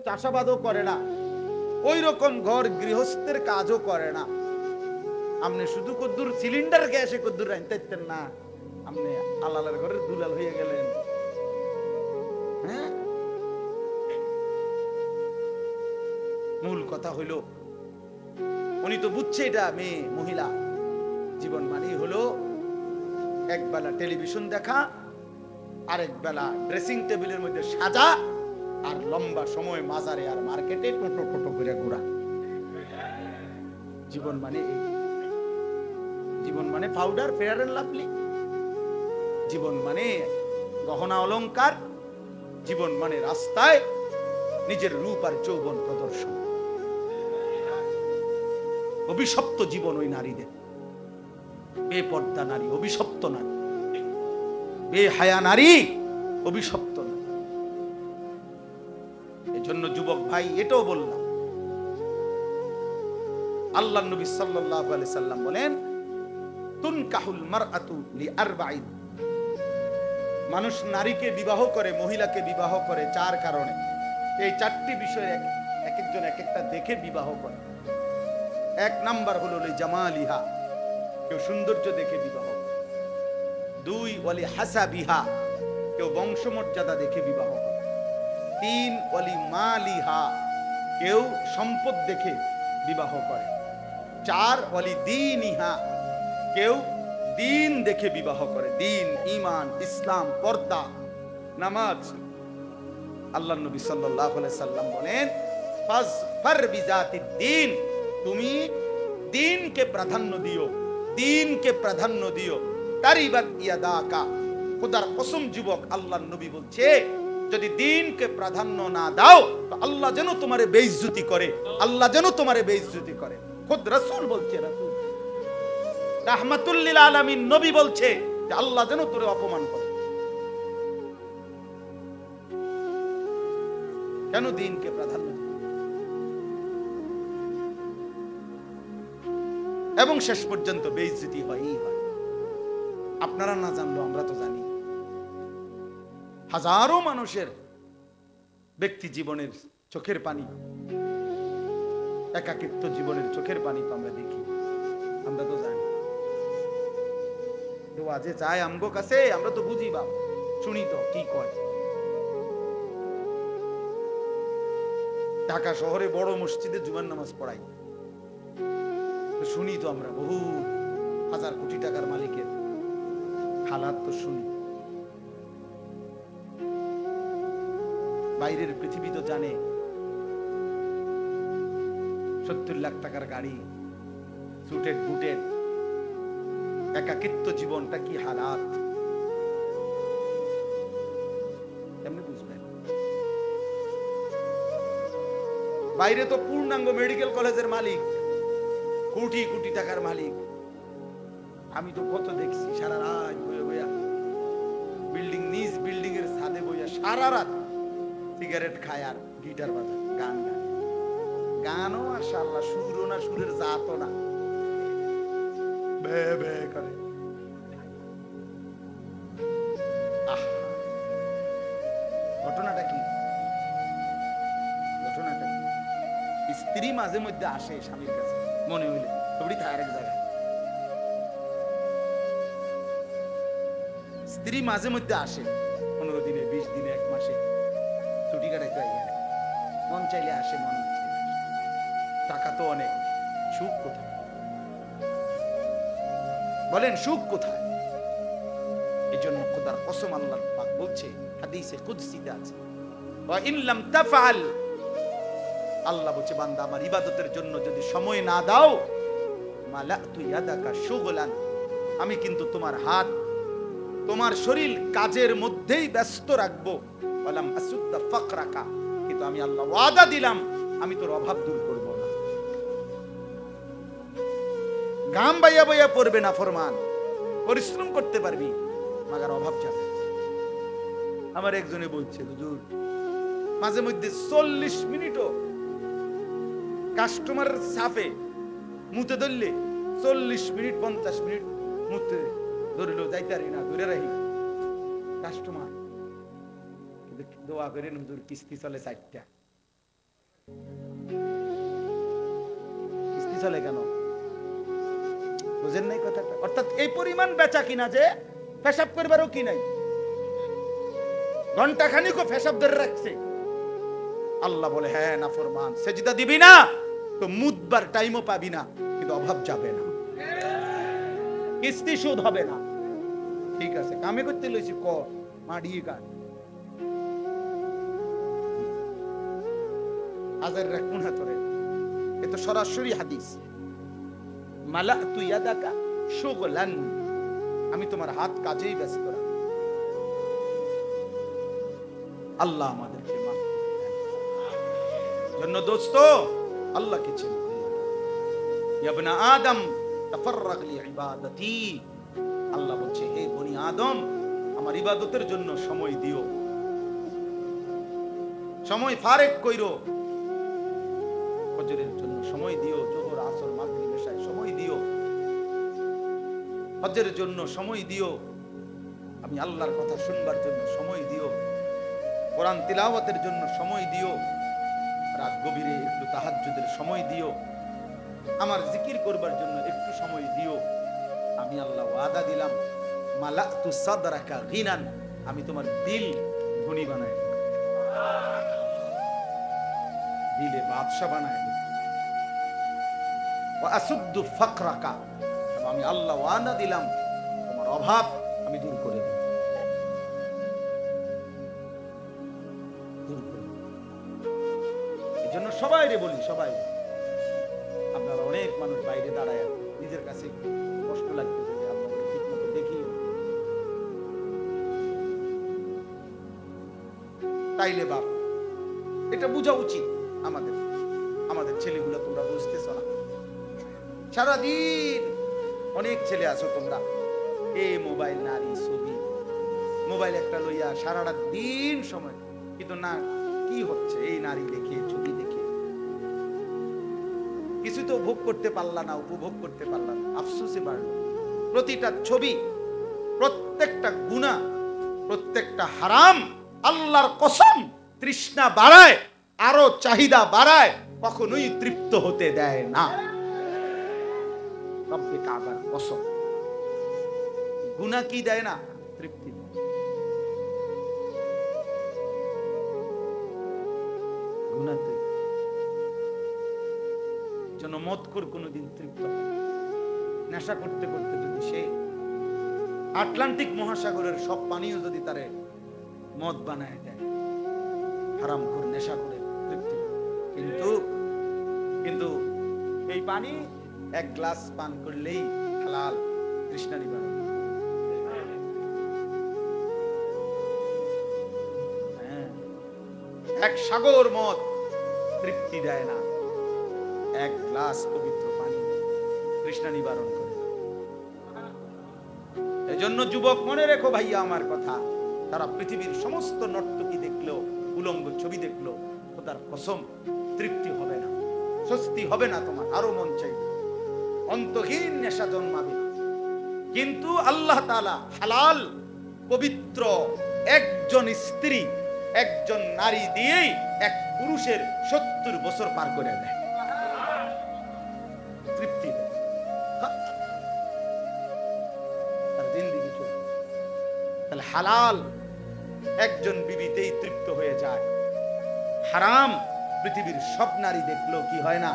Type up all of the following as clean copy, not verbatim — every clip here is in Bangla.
চাষাবাদও করে না, ওই রকম ঘর গৃহস্থের কাজও করে না। আপনি শুধু কদ্দুর সিলিন্ডার গ্যাসে কদ্দুর রাইতেন না, আপনি আলালের ঘরের দুলাল হয়ে গেলেন। হ্যাঁ, মূল কথা হইল উনি তো বুঝছে এটা মেয়ে মহিলা জীবন মানেই হলো এক বেলা টেলিভিশন দেখা, আরেক বেলা ড্রেসিং টেবিলের মধ্যে সাজা, আর লম্বা সময় মাজারে আর মার্কেটে টোটো টোটো করে ঘোরা। জীবন মানে এই, জীবন মানে পাউডার, ফেয়ার এন্ড লাভলি, জীবন মানে গহনা অলংকার, জীবন মানে রাস্তায় নিজের রূপ আর যৌবন প্রদর্শন। অভিশপ্ত জীবন ওই নারীদের, বেপর্দা নারী, অভিশপ্ত নারী, বেহায়া নারী, অভিশপ্ত নারী। এজন্য যুবক ভাই এটাও বললাম, আল্লাহ নবী সাল্লাল্লাহু আলাইহি সাল্লাম বলেন, তুনকাহুল মারআতু লিআরবাইন, মানুষ নারীকে বিবাহ করে, মহিলাকে বিবাহ করে চার কারণে। এই চারটি বিষয়ে এক একজন এক একটা দেখে বিবাহ করে। এক নাম্বার হলো জামালিহা, কেউ সৌন্দর্য দেখে বিবাহ করে। দুই, ওয়ালি হাসাবিহা, কেউ বংশমর্যাদা দেখে বিবাহ করে। তিন, ওয়ালি মালিহা, কেউ সম্পদ দেখে বিবাহ করে। চার, ওয়ালি দীনিহা, কেউ দিন দেখে বিবাহ করে। দিন, ঈমান, ইসলাম, পর্দা, নামাজ। আল্লাহ নবী সাল্লাল্লাহু আলাইহি সাল্লাম বলেন, ফাজফার বিজাতিদ দ্বীন, তুমি দিনকে প্রাধান্য দিও, দিনকে প্রাধান্য দিও। তারিবাত ইয়াদাকা, খোদার কসম যুবক, আল্লাহর নবী বলছে যদি দিনকে প্রাধান্য না দাও তো আল্লাহ যেন তোমারে বেইজ্জতি করে, আল্লাহ যেন তোমারে বেইজ্জতি করে। খোদ রাসূল বলছে, রাসূল রাহমাতুল লিল আলামিন নবী বলছে যে আল্লাহ যেন তোরে অপমান করে। কেন? দিনকে প্রাধান্য দিও। এবং শেষ পর্যন্ত বেইজ্জতি হয়ই হয়। আপনারা না জানলো আমরা তো জানি। হাজারো মানুষের ব্যক্তি জীবনের চোখের পানি, একাকিত্ব জীবনের চোখের পানি তো আমরা দেখি, আমরা তো জানি। তো আজে চায় আমগো কাছে, আমরা তো বুঝি বাপ, শুনি তো কি কয়। ঢাকা শহরে বড় মসজিদে জুমার নামাজ পড়াই, শুনি তো আমরা বহু হাজার কোটি টাকার মালিকের হালাত তো শুনি। বাইরের পৃথিবী তো জানে 70 লাখ টাকার গাড়ি, সুটেড বুটেড, একাকিত্ব জীবনটা কি হালাত এমনি বুঝবেন। বাইরে তো পূর্ণাঙ্গ মেডিকেল কলেজের মালিক, কোটি কোটি টাকার মালিক। আমি তো কত দেখছি সারা রাত বইয়া বইয়া বিল্ডিং, নিজ বিল্ডিং এর ছাদে বইয়া সারা রাত সিগারেট খায় আর গিটার বাজায়, গান গায়। গানও মাশাআল্লাহ, সুরও না, সুরের জাতও না, বে বে করে। ঘটনাটা কি? ঘটনাটা কি? স্ত্রী মাঝে মধ্যে আসে স্বামীর কাছে, মনে হইলে তবড়ি থাকে আরেক জায়গায়। স্ত্রী মাঝে মধ্যে আসে 15 দিনে, 20 দিনে, 1 মাসে ছুটি কাটাইতে, মন চাইলে আসে, মন না চাইলে আসে। টাকা তো অনেক, সুখ কোথায়? বলেন সুখ কোথায়? এই জন্য খোদার কসম আল্লাহ পাক বলছে, হাদিসে কুদসিতে আছে, ওয়া ইন লাম তাফআল, আল্লাহ বলছে বান্দা আমার ইবাদতের জন্য যদি সময় না দাও, মালাতু ইয়াদাকা শুগলান, আমি কিন্তু তোমার হাত, তোমার শরীর কাজের মধ্যেই ব্যস্ত রাখবো। ওয়ালাম আসুদ্দা ফাকরাকা, কিন্তু আমি আল্লাহ ওয়াদা দিলাম আমি তোর অভাব দূর করব না। গাম বাইয়া বাইয়া পড়বে না ফরমান, পরিশ্রম করতে পারবি, মাগার অভাব যাবে। আমার একজনে বলছে, হুজুর মাঝে মধ্যে 40 মিনিটও কাস্টমারের সাফে মুতে ধরলে 40 মিনিট 50 মিনিট মুতে ধরিল, যাইতে পারি না, ধরে রাখি কাস্টমার। কিন্তু দোয়া করেন হুজুর, কিস্তি চলে 4টা, চলে কেন? বুঝেন নাই কথাটা? অর্থাৎ এই পরিমাণ বেচা কিনা যে পেশাব করবারও কি নাই, ঘন্টা খানিকও পেশাব ধরে রাখছে। আল্লাহ বলে হ্যাঁ নাফরমান, সেজদা দিবি না তো মুদবার টাইমও পাবি না, কিন্তু অভাব যাবে না, কিস্তি সুদ হবে না। ঠিক আছে, কামে করতে লইছি কর, মাড়িয়ে কাট। হাজার রাখুন হাতরে, এ তো সরাসরি হাদিস। মালাতু ইয়াদাকা শুগলান, আমি তোমার হাত কাজেই ব্যস্ত রাখি। আল্লাহ আমাদেরকে মাফ করবেন। জন্য দোস্ত আল্লাহকে চিনো। ইয়া ইবনা আদম তাফাররাগ লি ইবাদাতি, আল্লাহ বলছে হে বনি আদম আমার ইবাদতের জন্য সময় দিও, সময় ফারেক কইরো, ফজরের জন্য সময় দিও, যোহর আসর মাগরিব এশায় সময় দিও, হজের জন্য সময় দিও, আমি আল্লাহর কথা শুনবার জন্য সময় দিও, কোরআন তিলাওয়াতের জন্য সময় দিও, রাত গভীরে একটু তাহাজ্জুদের সময় দিও, আমার জিকির করবার জন্য একটু সময় দিও। আমি আল্লাহ ওয়াদা দিলাম মালাতু সাদরাকা গিনান, আমি তোমার দিল ধনী বানাই, দিলে বাদশা বানাই, ওয়া আসুদ্দু ফাকরাকা, আমি আল্লাহ ওয়াদা দিলাম তোমার অভাব আমি দূর করে দেব। এই জন্য সবাই রে বলি, সবাই আপনারা অনেক মানুষ বাইরে দাঁড়ায় নিজের কাছে কষ্ট লাগতেছে যে আপনাকে ঠিক মতো দেখি, তাইলে বাপ এটা বোঝা উচিত আমাদের, আমাদের ছেলেগুলো তোমরা বুঝতেছ না। সারাদিন অনেক ছেলে আছো তোমরা, এই মোবাইল, নারী, ছবি, মোবাইল একটা লইয়া সারাটা দিন সময়, কিন্তু না কি হচ্ছে এই নারী দেখে, ছবি দেখে কিছু তো ভোগ করতে পারলা না, উপভোগ করতে পারলা না, আফসোসে বাড়ল। প্রতিটা ছবি, প্রত্যেকটা গুনাহ, প্রত্যেকটা হারাম আল্লাহর কসম তৃষ্ণা বাড়ায়, আরো চাহিদা বাড়ায়, কখনোই তৃপ্ত হতে দেয় না। রব্বে কাবার কসম, গুনাহ কি দেয় না? তৃপ্তি দেয়। গুনাহতে জন্য মদখোর কোনোদিন তৃপ্ত হয় না। নেশা করতে করতে যদি সে আটলান্টিক মহাসাগরের সব পানিও যদি তারে মদ বানায় দেয়, হারামখোর নেশা করে তৃপ্তি, কিন্তু এই পানি এক গ্লাস পান করলেই হালাল, তৃষ্ণা নিবারণ। এক সাগর মদ তৃপ্তি দেয় না, এক গ্লাস পবিত্র পানি তৃষ্ণা নিবারণ করে। এজন্য যুবক মনে রেখো ভাইয়া আমার কথা, তারা পৃথিবীর সমস্ত নর্তকী দেখলো, উলঙ্গ ছবি দেখলো, খোদার কসম তৃপ্তি হবে না, স্বস্তি হবে না, তোমার আরো মন চাইবে, অন্তহীন নেশা জন্মাবে। কিন্তু আল্লাহ তাআলা হালাল পবিত্র একজন স্ত্রী, একজন নারী দিয়েই এক পুরুষের 70 বছর পার করে দেয়, তৃপ্তি দেয়, তার জিন্দেগি চলে। তাহলে হালাল একজন বিবিতেই তৃপ্ত হয়ে যায়, হারাম পৃথিবীর সব নারী দেখলেও কি হয় না।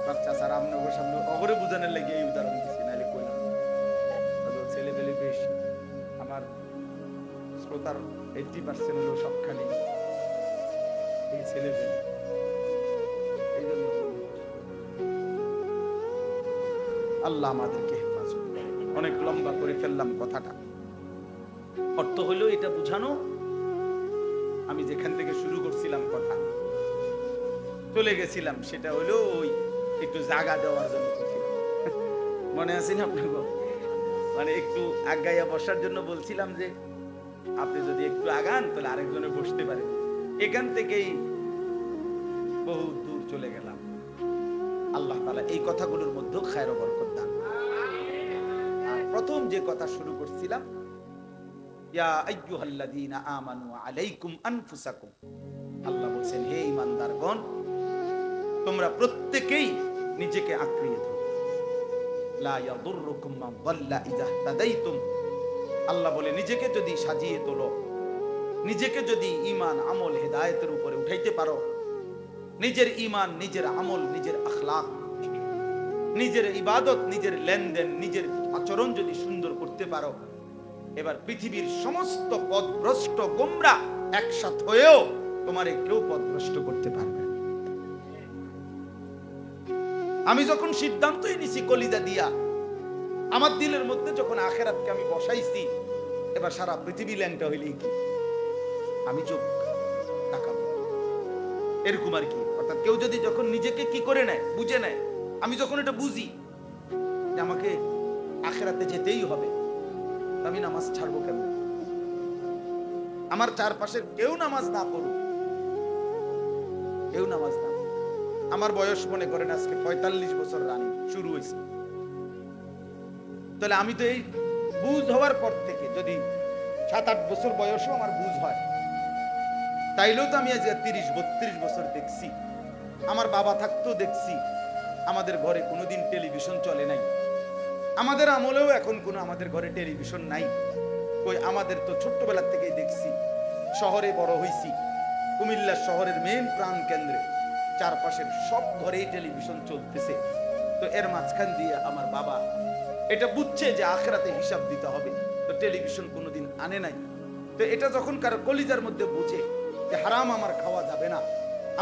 বাচ্চা স্যার আপনার সামনে অগরে বুঝানোর লেগে এই উদাহরণ দিচ্ছি, নাহলে কইলাম ছেলে পেলে বেশ, আমার শ্রোতার 80% হলো সবখানি এই ছেলে পেলে। এই জন্য আল্লাহ আমাদেরকে হেফাজত। অনেক লম্বা করে ফেললাম কথাটা, অর্থ হলো এটা বুঝানো, আমি যেখান থেকে শুরু করছিলাম কথা চলে গেছিলাম, সেটা হলো ওই একটু জায়গা দেওয়ার জন্য বলছিলাম, মনে আছে না আপনার? মানে একটু আগাইয়া বসার জন্য বলছিলাম যে আপনি যদি একটু আগান তাহলে আরেকজনে বসতে পারে। এখান থেকেই বহু দূর চলে গেলাম। আল্লাহ তাআলা এই কথাগুলোর মধ্যে খায়র ও বরকত দান। আর প্রথম যে কথা শুরু করছিলাম, ইয়া আইয়ুহাল্লাযীনা আমানু আলাইকুম আনফুসাকুম, আল্লাহ বলছেন, হে ঈমানদারগণ, তোমরা প্রত্যেকেই নিজেকে আঁকড়িয়ে ধরো। লা ইয়াদুররুকুম মান দাল্লা ইযা ইহতাদাইতুম। আল্লাহ বলে, নিজেকে যদি সাজিয়ে তোলো, নিজেকে যদি ঈমান আমল হেদায়েতের উপরে উঠাইতে পারো, নিজের ঈমান, নিজের আমল, নিজের আখলাক, নিজের ইবাদত, নিজের লেনদেন, নিজের আচরণ যদি সুন্দর করতে পারো, এবার পৃথিবীর সমস্ত পথভ্রষ্ট গোমরা একসাথে হয়েও তোমারে কেউ পথভ্রষ্ট করতে পারবে না। আমি যখন সিদ্ধান্তই নিছি কলিজা দিয়া, আমার দিলের মধ্যে যখন আখেরাতকে আমি বসাইছি, এবার সারা পৃথিবী ল্যাংটা হইলেই কি, আমি চোখ তাকাবো, এরকম আর কি। অর্থাৎ কেউ যদি যখন নিজেকে কি করে নেয়, বুঝে নেয়, আমি যখন এটা বুঝি যে আমাকে আখেরাতে যেতেই হবে, আমি নামাজ ছাড়বো কেন? আমার চারপাশের কেউ নামাজ না পড়ুক, কেউ নামাজ না, আমার বয়স মনে করেন আজকে 45 বছর রানিং শুরু হয়েছে, তাহলে আমি তো এই বুঝ হওয়ার পর থেকে যদি 7-8 বছর বয়সও আমার বুঝ হয়, তাইলেও তো আমি আজ 30-32 বছর দেখছি। আমার বাবা থাকতেও দেখছি আমাদের ঘরে কোনোদিন টেলিভিশন চলে নাই, আমাদের আমলেও এখন কোনো আমাদের ঘরে টেলিভিশন নাই। কই, আমাদের তো ছোট্টবেলা থেকেই দেখছি, শহরে বড় হইছি, কুমিল্লা শহরের মেইন প্রাণ কেন্দ্রে চারপাশের সব ঘরেই টেলিভিশন চলতেছে। তো এর মাঝখান দিয়ে আমার বাবা এটা বুঝছে যে আখেরাতে হিসাব দিতে হবে, তো টেলিভিশন কোনোদিন আনে নাই। তো এটা যখন কারো কলিজার মধ্যে বুঝে যে হারাম আমার খাওয়া যাবে না,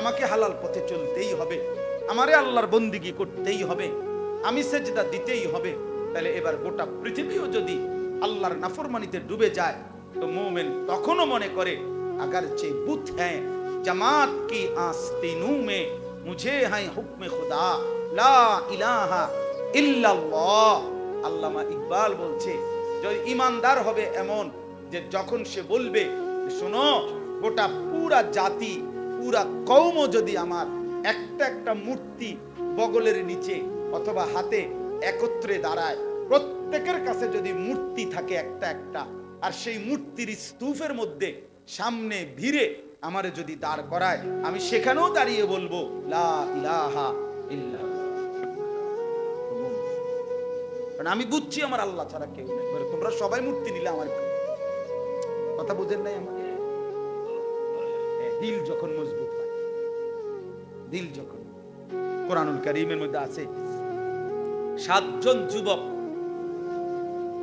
আমাকে হালাল পথে চলতেই হবে, আমারে আল্লাহর বন্দিগি করতেই হবে, আমি সেজদা দিতেই হবে, তাহলে এবার গোটা পৃথিবীও যদি আল্লাহর নাফরমানিতে ডুবে যায়, তো মুমিন তখনও মনে করে अगर चे बुत हैं जमात की आस्तीनों में मुझे हैं हुक्म खुदा ला इलाहा इल्लल्लाह। আল্লামা ইকবাল বলছে, যদি ইমানদার হবে এমন যে যখন সে বলবে, শোনো, গোটা পুরা জাতি, পুরা কওমও যদি আমার একটা একটা মূর্তি বগলের নিচে অথবা হাতে একত্রে দাঁড়ায়, প্রত্যেকের কাছে যদি মূর্তি থাকে একটা একটা, আর সেই মূর্তির স্তূপের মধ্যে সামনে ভিড়ে আমারে যদি দাঁড় করায়, আমি সেখানেও দাঁড়িয়ে বলবো লা ইলাহা ইল্লাল্লাহ। কারণ আমি বুঝছি আমার আল্লাহ ছাড়া কেউ নেই। তোমরা সবাই মূর্তি নিলে আমার কথা বুঝেন নাই? আমাকে দিল যখন মজবুত হয়, দিল যখন, কোরআনুল কারীমের মধ্যে আছে 7 জন যুবক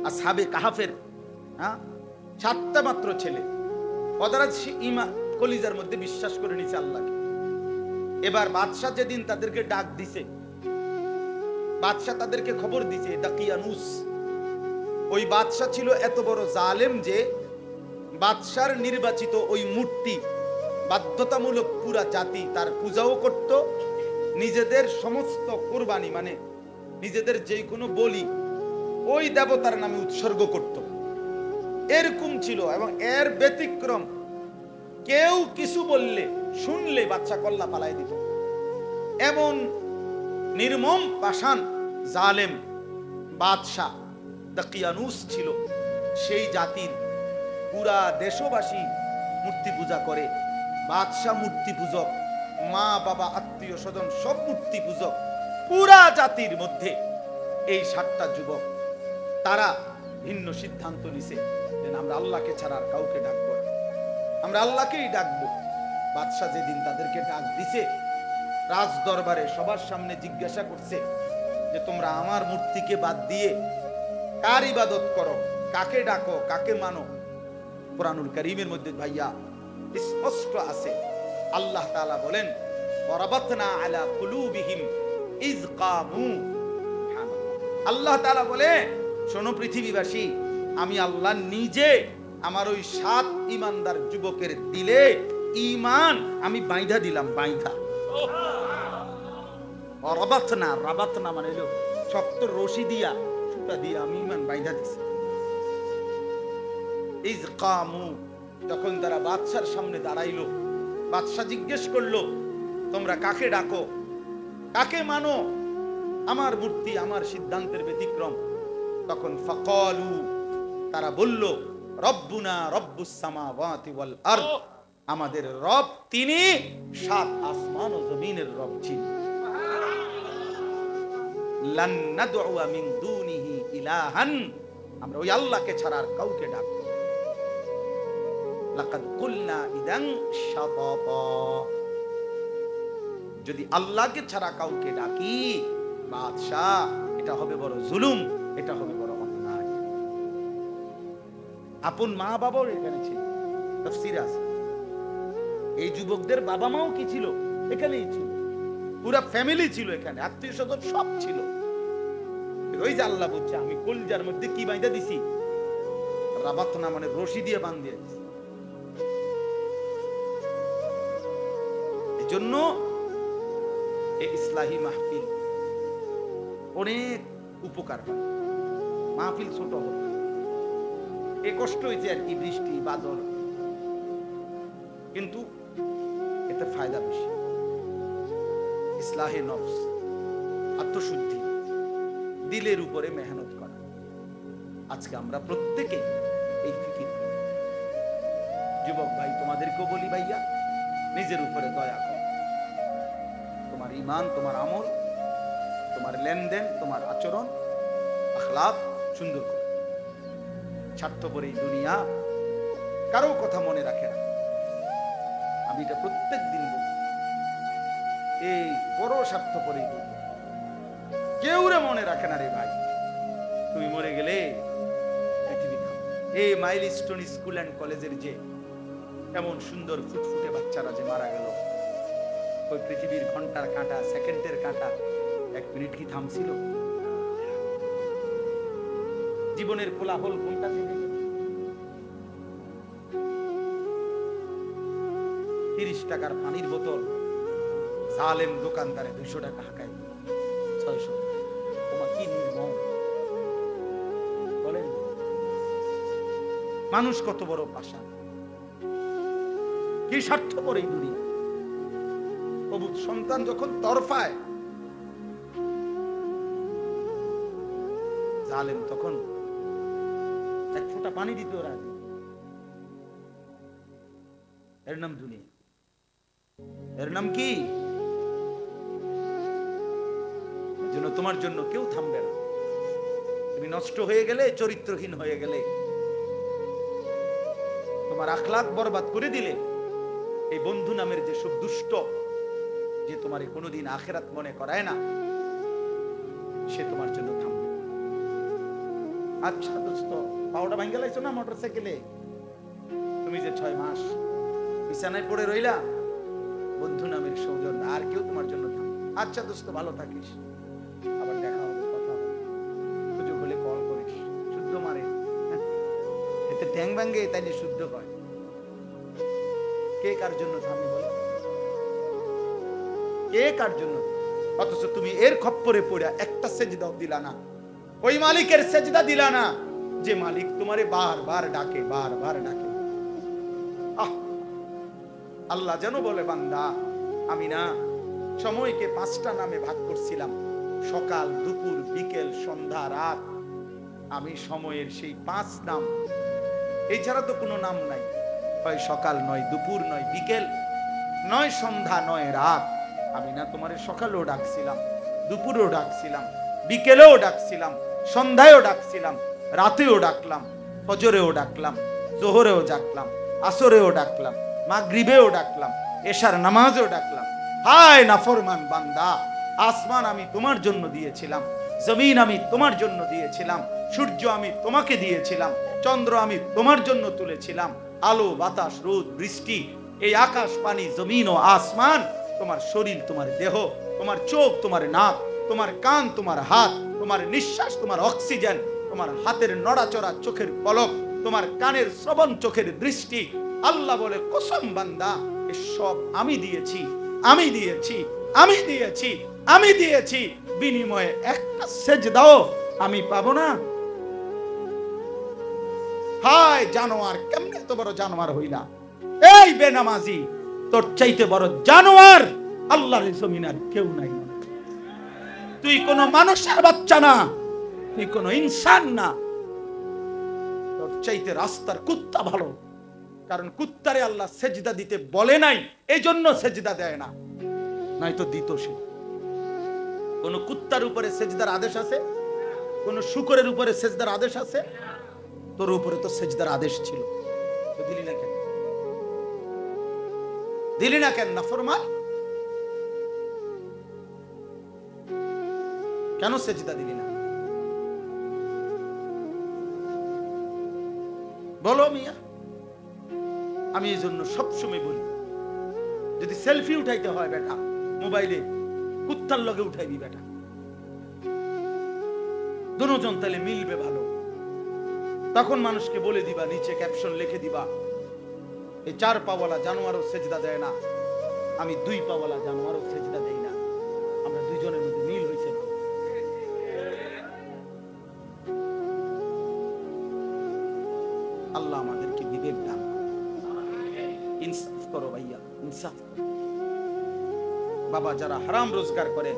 আসহাবে কাহাফের, 7টা মাত্র ছেলে, ওরা ঈমান কলিজার মধ্যে বিশ্বাস করে নিছে আল্লাহকে। এবার বাদশা যেদিন তাদেরকে ডাক দিছে, বাদশা তাদেরকে খবর দিছে, দাকিয়ানুস, ওই বাদশা ছিল এত বড় জালেম যে বাদশার নির্বাচিত ওই মূর্তি বাধ্যতামূলক পুরা জাতি তার পূজাও করত, নিজেদের সমস্ত কুরবানি মানে নিজেদের যে কোনো বলি ওই দেবতার নামে উৎসর্গ করত, এরকম ছিল। এবং এর ব্যতিক্রম কেউ কিছু বললে শুনলে বাদশা কল্লা পালাই দিত। এমন নির্মম পাষাণ জালেম বাদশা দাকিয়ানুস ছিল। সেই জাতির পুরা দেশবাসী মূর্তি পূজা করে, বাদশা মূর্তি পূজক, মা বাবা আত্মীয় স্বজন সব মূর্তি পূজক। পুরা জাতির মধ্যে এই 7টা যুবক তারা ভিন্ন সিদ্ধান্ত নিছে, আমরা আল্লাহকে ছাড়া আর কাউকে ডাকবো না, আমরা আল্লাহকেই ডাকবো। বাদশা যেদিন তাদেরকে ডাক দিছে, রাজ দরবারে সবার সামনে জিজ্ঞাসা করছে যে তোমরা আমার মূর্তিকে বাদ দিয়ে কার ইবাদত করো, কাকে ডাকো, কাকে মানো? কুরআনুল কারীমের মধ্যে ভাইয়া স্পষ্ট আছে, আল্লাহ তাআলা বলেন ওয়ারাবাতনা আলা কুলুবিহিম ইয কামু। আল্লাহ তাআলা বলে, শোনো পৃথিবীবাসী, আমি আল্লাহ নিজে আমার ওই 7 ঈমানদার যুবকের দিলে ঈমান আমি বাইধা দিলাম, বাইধা। ওয়ারাবাতনা, রাবাতনা মানে হলো শক্ত রশি দিয়া, সুতা দিয়া আমি ঈমান বাইধা দিছি। ইয কামু, যখন তারা বাদশার সামনে দাঁড়াইলো, বাদশা জিজ্ঞেস করলো তোমরা কাকে ডাকো, কাকে মানো? আমার মূর্তি, আমার সিদ্ধান্তের ব্যতিক্রম। তখন ফাকালু, তারা বলল রব্বুনা রব্বুস সামাওয়াতি ওয়াল আরদ, আমাদের রব তিনি 7 আসমান ও জমিনের রব যিনি। লান নাদউ মিন দুনিহি ইলাহান, আমরা ওই আল্লাহকে ছাড়া আর কাউকে ডাকব না। লাকাদ কুলনা ইদান শাতাতা, যদি আল্লাহকে ছাড়া কাউকে ডাকি বাদশাহ, এটা হবে বড় জুলুম, এটা হবে বড় অন্যায়। আপন মা বাবাও এখানে ছিল, তাফসীরে আছে। এই যুবকদের বাবা মাও কি ছিল? এখানেই ছিল, পুরো ফ্যামিলি ছিল এখানে, আত্মীয় স্বজন সব ছিল। ওই যে আল্লাহ বলছে আমি কলজার মধ্যে কি বাইন্ধা দিছি, রাবাতনা মানে রশি দিয়ে বাঁধিয়ে দিছি। এই জন্য এই ইসলাহি মাহফিল অনেক উপকার হয়। মাহফিল ছোট হোক, এ কষ্ট হয়েছে আর কি, বৃষ্টি বাদল, কিন্তু এতে ফায়দা বেশি। ইসলাহে নফস, আত্মশুদ্ধি, দিলের উপরে মেহনত করা। আজকে আমরা প্রত্যেকে এই ফিকির করি। যুবক ভাই, তোমাদেরকেও বলি ভাইয়া, নিজের উপরে দয়া করো। তোমার ঈমান, তোমার আমল, তোমার লেনদেন, তোমার আচরণ, আখলাক সুন্দর করো। স্বার্থপর এই দুনিয়া কারো কথা মনে রাখে না। আমি এটা প্রত্যেক দিন বলি, এই বড় স্বার্থপর এই দুনিয়া কেউ রে মনে রাখে না রে ভাই। তুমি মরে গেলে পৃথিবী থামবে। এই মাইলস্টোন স্কুল অ্যান্ড কলেজের যে এমন সুন্দর ফুটফুটে বাচ্চারা যে মারা গেল, ওই পৃথিবীর ঘন্টার কাঁটা, সেকেন্ডের কাঁটা 1 মিনিট কি থামছিল? জীবনের কোলাহল কোনটা থেকে 30 টাকার পানির বোতল জালেম দোকানদারে 200 টাকা হাঁকায় 600। তোমার কি নির্মম বলেন? মানুষ কত বড় পাষাণ, কি স্বার্থপর এই দুনিয়া। অবুঝ সন্তান যখন তরফায়, জালেম তখন 1 ফোঁটা পানি দিতে রাজি। এর নাম দুনিয়া, এর নাম কি? জন্য তোমার জন্য কেউ থামবে না। তুমি নষ্ট হয়ে গেলে, চরিত্রহীন হয়ে গেলে, তোমার আখলাক বরবাদ করে দিলে, এই বন্ধু নামের যে সব দুষ্ট, যে তোমার কোনোদিন আখেরাত মনে করায় না, সে তোমার জন্য থামবে। আচ্ছা দোস্ত, পাওটা ভাঙ্গে লাইছো না মোটরসাইকেলে? তুমি যে 6 মাস বিছানায় পড়ে রইলা, বন্ধু নামের সৌজন্য আর কেউ তোমার জন্য থামবে। আচ্ছা দোস্ত, ভালো থাকিস, আবার দেখা হবে, কথা হবে, সুযোগ হলে কল করিস। শুদ্ধ মারে এতে ট্যাং ভাঙ্গে, তাই যে শুদ্ধ হয়। কে কার জন্য থামি বলে? কে কার জন্য? অথচ তুমি এর খপ্পরে পড়ে একটা সেজদাও দিলা না, ওই মালিকের সেজদা দিলা না যে মালিক তোমারে বারবার ডাকে, বারবার ডাকে। আল্লাহ যেন বলে, বান্দা আমি না সময়কে 5টা নামে ভাগ করছিলাম, সকাল, দুপুর, বিকেল, সন্ধ্যা, রাত। আমি সময়ের সেই 5 নাম, এছাড়া তো কোনো নাম নাই। হয় সকাল, নয় দুপুর, নয় বিকেল, নয় সন্ধ্যা, নয় রাত। আমি না তোমারে সকালেও ডাকছিলাম, দুপুরেও ডাকছিলাম, বিকেলেও ডাকছিলাম, সন্ধ্যায়ও ডাকছিলাম, রাতেও ডাকলাম, ফজরেও ডাকলাম, জোহরেও ডাকলাম, আসরেও ডাকলাম, মাগরিবেও ডাকলাম, এশার নামাজেও ডাকলাম। হায় নাফরমান বান্দা, আসমান আমি তোমার জন্য দিয়েছিলাম, জমিন আমি তোমার জন্য দিয়েছিলাম, সূর্য আমি তোমাকে দিয়েছিলাম, চন্দ্র আমি তোমার জন্য তুলেছিলাম, আলো, বাতাস, রোদ, বৃষ্টি, এই আকাশ, পানি, জমিন ও আসমান, তোমার শরীর, তোমার দেহ, তোমার চোখ, তোমার নাক, তোমার কান, তোমার হাত, তোমার নিঃশ্বাস, তোমার অক্সিজেন, তোমার হাতের নড়াচড়া, চোখের পলক, তোমার কানের শ্রবণ, চোখের দৃষ্টি। আল্লাহ বলে, কসম বান্দা, এসব আমি দিয়েছি, আমি দিয়েছি, আমি দিয়েছি, আমি দিয়েছি, বিনিময়ে একটা সেজদাও আমি পাবো না? হায় জানোয়ার, কেমনে তো বড় জানোয়ার হইলা? এই বেনামাজি, তোর চাইতে বড় জানোয়ার আল্লাহর জমিন আর কেউ নাই। তুই কোন মানুষের বাচ্চা না, তুই কোন ইনসান না, তোর চাইতে রাস্তার কুত্তা ভালো। কারণ কুত্তারে আল্লাহ সেজদা দিতে বলে নাই, এই জন্য সেজদা দেয় না, নয়তো দিত সে। কোন কুত্তার উপরে সেজদার আদেশ আছে? কোন শুকরের উপরে সেজদার আদেশ আছে? তোর উপরে তো সেজদার আদেশ ছিল, তো দিলি না কেন? দিলি না কেন নাফরমান? কেন সেজদা দিলি না? বলো মিয়া। আমি এই জন্য সবসময় বলি, যদি সেলফি উঠাইতে হয় বেটা মোবাইলে, কুত্তার লগে উঠাইবি বেটা, দুজন তাহলে মিলবে ভালো। তখন মানুষকে বলে দিবা, নিচে ক্যাপশন লিখে দিবা, এই 4 পাওয়ালা জানোয়ারও সেজদা দেয় না, আমি 2 পাওয়ালা জানোয়ারও সেজদা দেই না, আমরা দুইজনের মধ্যে মিল হয়েছে। আল্লাহ আমাদেরকে বিবেক দান। ইনসাফ করো ভাইয়া, ইনসাফ। বাবা যারা হারাম রোজগার করেন,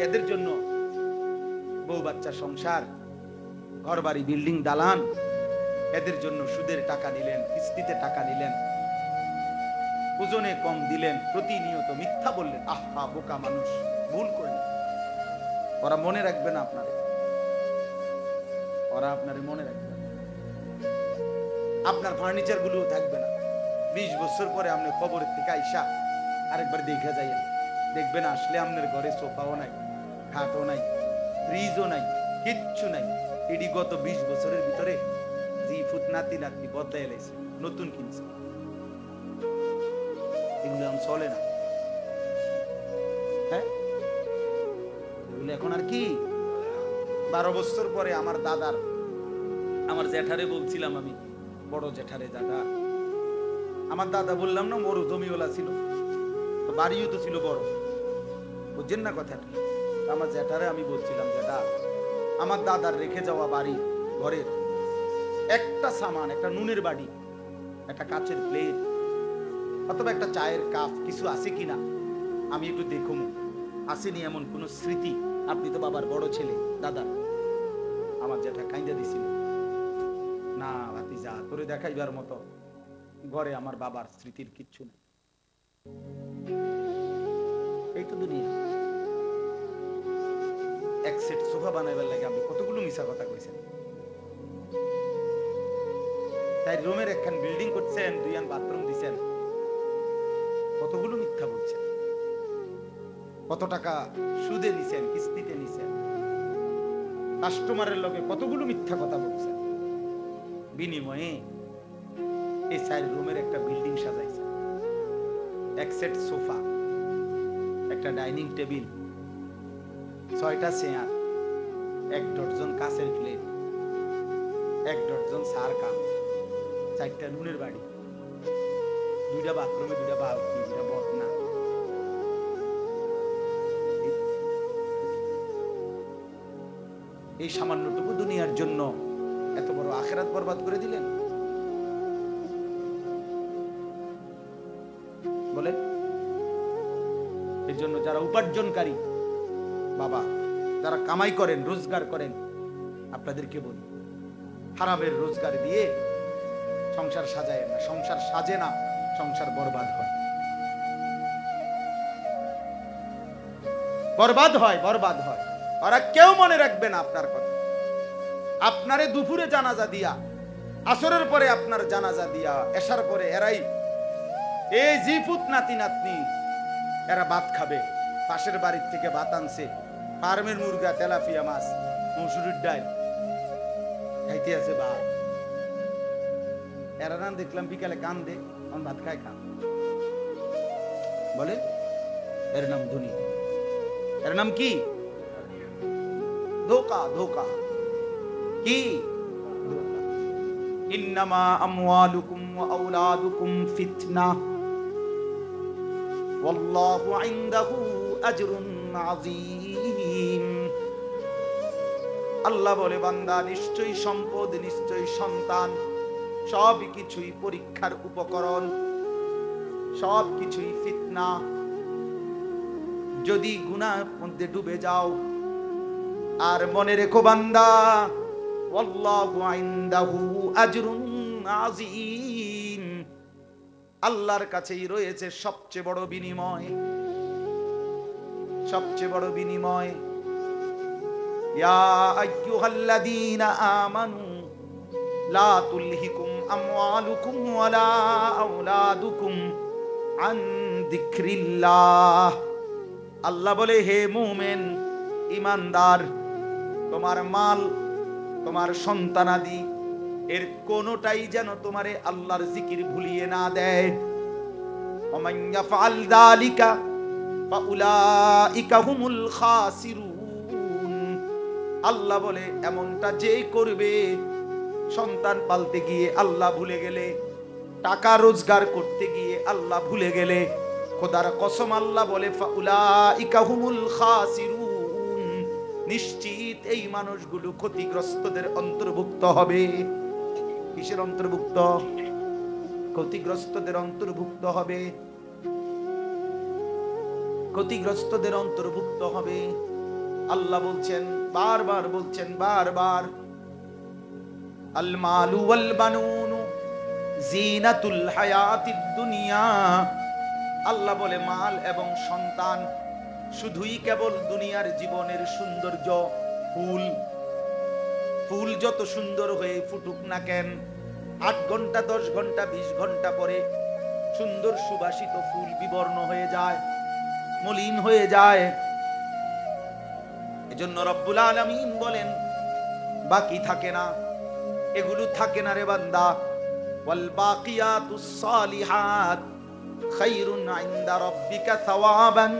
এদের জন্য বউ বাচ্চা সংসার, ঘর বাড়ি বিল্ডিং দালান, এদের জন্য সুদের টাকা নিলেন, কিস্তিতে টাকা নিলেন, ওজনে কম দিলেন, প্রতিনিয়ত মিথ্যা বললেন, আহা বোকা মানুষ, ভুল করলেন। ওরা মনে রাখবে না আপনারে, ওরা আপনারে মনে রাখবে না। আপনার ফার্নিচার গুলো থাকবে না। 20 বছর পরে আপনি কবরের থেকে আইসা আরেকবার দেখে যাই, দেখবেন আসলে আপনার ঘরে সোফাও নাই, খাটও নাই, ফ্রিজও নাই, কিচ্ছু নাই। এটি গত 20 বছরের ভিতরে জি ফুট নাতি নাতি বদলাই এলাইছে, নতুন কিনছে। এগুলো এখন চলে না। হ্যাঁ, এগুলো এখন আর কি। 12 বছর পরে আমার দাদার, আমার জ্যাঠারে বলছিলাম, আমি বড় জ্যাঠারে, দাদা আমার দাদা বললাম না মরু জমিওয়ালা ছিল, তো বাড়িও তো ছিল বড়, বুঝছেন না কথাটা। আমার জ্যাঠারে আমি বলছিলাম, জ্যাঠা আমার দাদার রেখে যাওয়া বাড়ি ঘরের একটা সামান, একটা নুনের বাড়ি, একটা কাচের প্লেট অথবা একটা চায়ের কাপ কিছু আছে কিনা আমি একটু দেখুন, আসেনি এমন কোন স্মৃতি? আপনি তো বাবার বড় ছেলে দাদা। আমার জ্যাঠা কাইন্দা দিছিল, না ভাতিজা তোরে দেখাইবার মতো ঘরে আমার বাবার স্মৃতির কিচ্ছু নেই। এই তো দুনিয়া। এক সেট সোফা বানাইবার লাগে আপনি কতগুলো মিছা কথা কইছেন। তাই রুমের একখান বিল্ডিং করছেন, 2 বাথরুম দিছেন, কতগুলো মিথ্যা বলছেন। কত টাকা সুদে নিছেন, কিস্তিতে নিছেন, কাস্টমারের লগে কতগুলো মিথ্যা কথা বলছেন। বিনিময়ে এই 4 রুমের একটা বিল্ডিং সাজাইছে, এক সেট সোফা, একটা ডাইনিং টেবিল, 6টা চেয়ার, 1 ডজন কাঁচের প্লেট, 1 ডজন সার কাপ, 4টা নুনের বাড়ি, 2টা বাথরুমে 2টা বালতি, 2টা বদনা। এই সামান্যটুকু দুনিয়ার জন্য এত বড় আখিরাত বরবাদ করে দিলেন। বলেন। এর জন্য যারা উপার্জনকারী বাবা, যারা কামাই করেন, রোজগার করেন, আপনাদেরকে বলি, হারামের রোজগার দিয়ে সংসার সাজায় না। সংসার সাজে না, সংসার বরবাদ হয়, বরবাদ হয়, বরবাদ হয়। ওরা কেউ মনে রাখবে না আপনার কথা। আপনারে দুপুরে জানাজা দিয়া, আসরের পরে আপনার জানাজা দিয়া, এশার পরে এরাই এই জিফুত নাতি নাতনি এরা ভাত খাবে। পাশের বাড়ির থেকে ভাত আনছে, ফার্মের মুরগা, তেলাপিয়া মাছ, মসুরির ডাল খাইতে আছে ভাত। এরা না দেখলাম বিকালে কান্দে, আমার ভাত খায় কান। বলে এর নাম ধনী, এর নাম কি? ধোকা। ধোকা কি? ইন্নামা আমওয়ালুকুম ওয়া আওলাদুকুম ফিতনাহ ওয়াল্লাহু ইনদাহু আজরুন আযীম। আল্লাহ বলে, বান্দা নিশ্চয়ই সম্পদ, নিশ্চয়ই সন্তান, সব কিছুই পরীক্ষার উপকরণ, সব কিছুই ফিতনা। যদি গুনাহের মধ্যে ডুবে যাও, আর মনে রেখো বান্দা, আল্লাহু ইনদাহু আজরুন আযীম। আল্লাহর কাছেই রয়েছে সবচেয়ে বড় বিনিময়, সবচেয়ে বড় বিনিময়। ইয়া আইয়ুহাল্লাযীনা আমানু লা তুলহিকুম আমওয়ালুকুম ওয়ালা আওলাদুকুম আন যিকরিল্লাহ। আল্লাহ বলে, হে মুমিন ঈমানদার, তোমার মাল, তোমার সন্তানাদি এর কোনটাই যেন তোমারে আল্লাহর জিকির ভুলিয়ে না দেয়। ওমান ইয়াফআল যালিকা ফাউলাইকা হুমুল খাসিরুন। আল্লাহ বলে, এমনটা যেই করবে, সন্তান পালতে গিয়ে আল্লাহ ভুলে গেলে, টাকা রোজগার করতে গিয়ে আল্লাহ ভুলে গেলে, খোদার কসম আল্লাহ বলে ফাউলাইকা হুমুল খাসিরুন, নিশ্চিত এই মানুষগুলো ক্ষতিগ্রস্তদের অন্তর্ভুক্ত হবে। কিসের অন্তর্ভুক্ত? ক্ষতিগ্রস্তদের অন্তর্ভুক্ত হবে, ক্ষতিগ্রস্তদের অন্তর্ভুক্ত হবে। আল্লাহ বলছেন, বারবার বলছেন, বারবার, আল মালু ওয়াল বানুন জিনাতুল হায়াতিদ দুনিয়া। আল্লাহ বলে, মাল এবং সন্তান শুধুই কেবল দুনিয়ার জীবনের সৌন্দর্য। ফুল, ফুল যত সুন্দর হয়ে ফুটুক না কেন, 8 ঘন্টা 10 ঘন্টা 20 ঘন্টা পরে সুন্দর সুবাসিত ফুল বিবর্ণ হয়ে যায়, মলিন হয়ে যায়। এজন্য রব্বুল আলামিন বলেন, বাকি থাকে না, এগুলো থাকে না রে বান্দা। ওয়াল বাকিয়াতুস সালিহাত খায়রুন ইনদা রাব্বিকা সাওয়াবান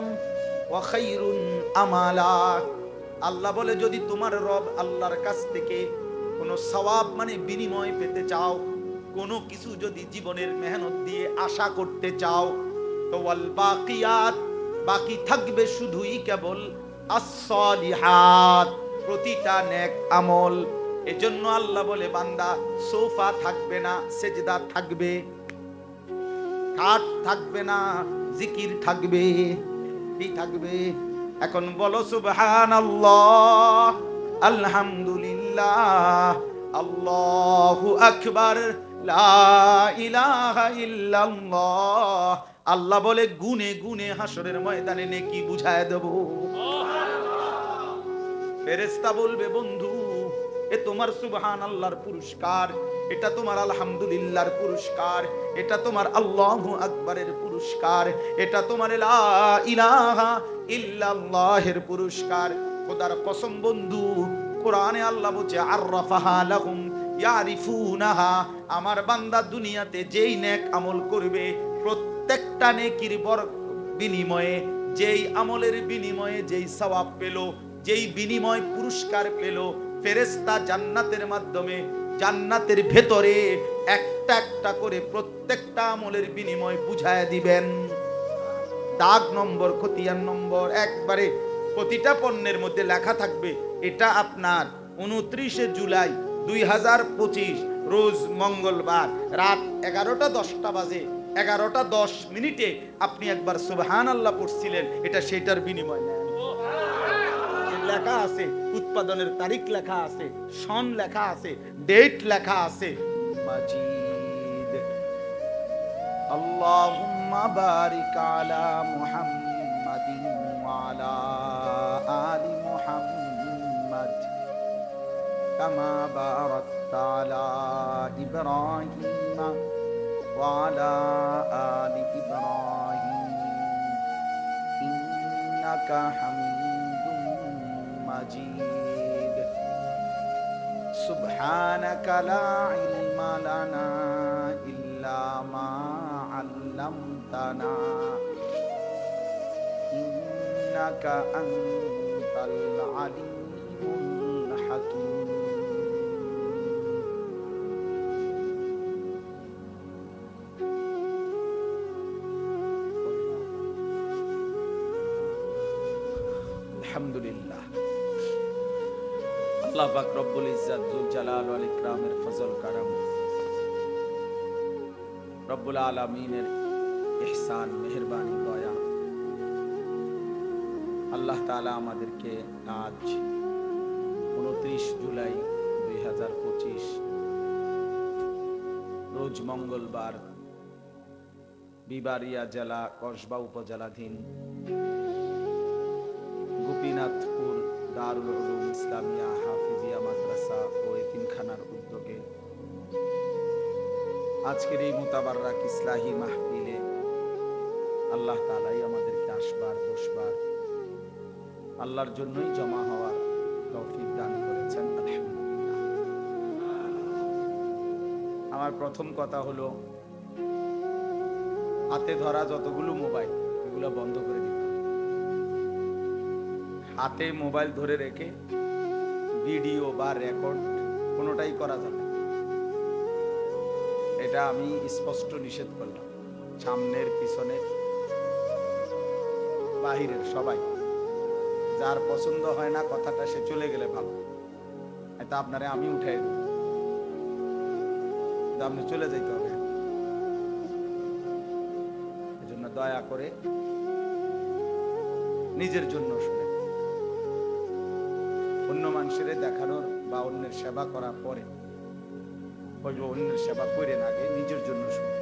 ওয়া খায়রুন আমালা। আল্লাহ বলে, যদি তোমার রব আল্লাহর কাছ থেকে কোনো সওয়াব মানে বিনিময় পেতে চাও, কোনো কিছু যদি জীবনের মেহনত দিয়ে আশা করতে চাও, তো ওয়াল বাকিয়াত, বাকি থাকবে শুধুই কেবল as-salihat, প্রতিটা নেক আমল। এজন্য আল্লাহ বলে, বান্দা সোফা থাকবে না, সেজদা থাকবে, খাট থাকবে না, জিকির থাকবে, কি থাকবে? এখন বলো সুবহানাল্লাহ, আলহামদুলিল্লাহ, আল্লাহু আকবার, লা ইলাহা ইল্লাল্লাহ। আল্লাহ বলে, গুনে গুনে হাসরের ময়দানে নেকি বুঝায় দেব। ফেরেশতা বলবে, বন্ধু এ তোমার সুবহানাল্লাহর পুরস্কার, এটা তোমার আলহামদুলিল্লাহর পুরস্কার, এটা তোমার আল্লাহু আকবারের পুরস্কার, এটা তোমার লা ইলাহা ইল্লাল্লাহের পুরস্কার। খোদার কসম বন্ধু, কোরআনে আল্লাহ বলছে, আররাফাহা লাহুম ইয়ারিফুনাহা। আমার বান্দা দুনিয়াতে যেই নেক আমল করবে, প্রত্যেকটা নেকির বিনিময়ে, যেই আমলের বিনিময়ে যেই সওয়াব পেল, যেই বিনিময় পুরস্কার পেল, ফেরেশতা জান্নাতের মাধ্যমে জান্নাতের ভেতরে একটা একটা করে প্রত্যেকটা আমলের বিনিময় বুঝায় দিবেন। দাগ নম্বর, খতিয়ান নম্বর, একবারে প্রতিটা পণ্যের মধ্যে লেখা থাকবে, এটা আপনার 29 জুলাই 2025 রোজ মঙ্গলবার রাত 11:10 বাজে 11:10 আপনি একবার সুবহানাল্লাহ পড়ছিলেন, এটা সেটার বিনিময় নেন। লেখা আছে, উৎপাদনের তারিখ লেখা আছে, সন লেখা আছে, ডেট লেখা আছে। মাজিদ, আল্লাহুম্মা বারিক আলা মুহাম্মাদিন ওয়া আলা আলি মুহাম্মাদ কামা বারাকতা আলা ইব্রাহিম ওয়া আলা আলি ইব্রাহিম ইন্নাকা হামিদুম মাজিদ। সুবহানাকা লা ইলমা লানা ইল্লা মা আল্লামতানা ইন্নাকা আনতাল আলিমুল হাকীম। আলহামদুলিল্লাহ, আল্লাহ পাক রব্বুল ইজ্জত যুল জালাল ওয়াল ইকরামের ফজল কারাম, রব্বুল আলামিনের ইহসান, মেহেরবানি, দয়া, আল্লাহ তাআলা আমাদেরকে আজ 29 জুলাই 2025 রোজ মঙ্গলবার বিবারিয়া জেলা কসবা উপজেলাধীন গোপীনাথপুর দারুল উলুম ইসলামিয়া হাফিজিয়া মাদ্রাসা ও এতিমখানার উদ্যোগে আজকের এই মুতাবাররাক ইসলাহি মাহফিলে আল্লাহ তাআলাই আমাদেরকে আসবার বসবার আল্লাহর জন্যই জমা হওয়ার তৌফিক দান করেছেন। আলহামদুলিল্লাহ। আমার প্রথম কথা হলো, হাতে ধরা যতগুলো মোবাইল এগুলো বন্ধ করে দিতে হবে। হাতে মোবাইল ধরে রেখে ভিডিও বা রেকর্ড কোনোটাই করা যাবে, এটা আমি স্পষ্ট নিষেধ করলাম। সামনের পিছনে বাহিরের সবাই, যার পছন্দ হয় না কথাটা সে চলে গেলে ভালো, এটা আপনারে আমি উঠাই দেব, আপনি চলে যাইতে হবে। এজন্য দয়া করে নিজের জন্য শুনে, অন্য মানুষের দেখানোর বা অন্যের সেবা করার পরে অন্যের সেবা করে না, আগে নিজের জন্য শুনে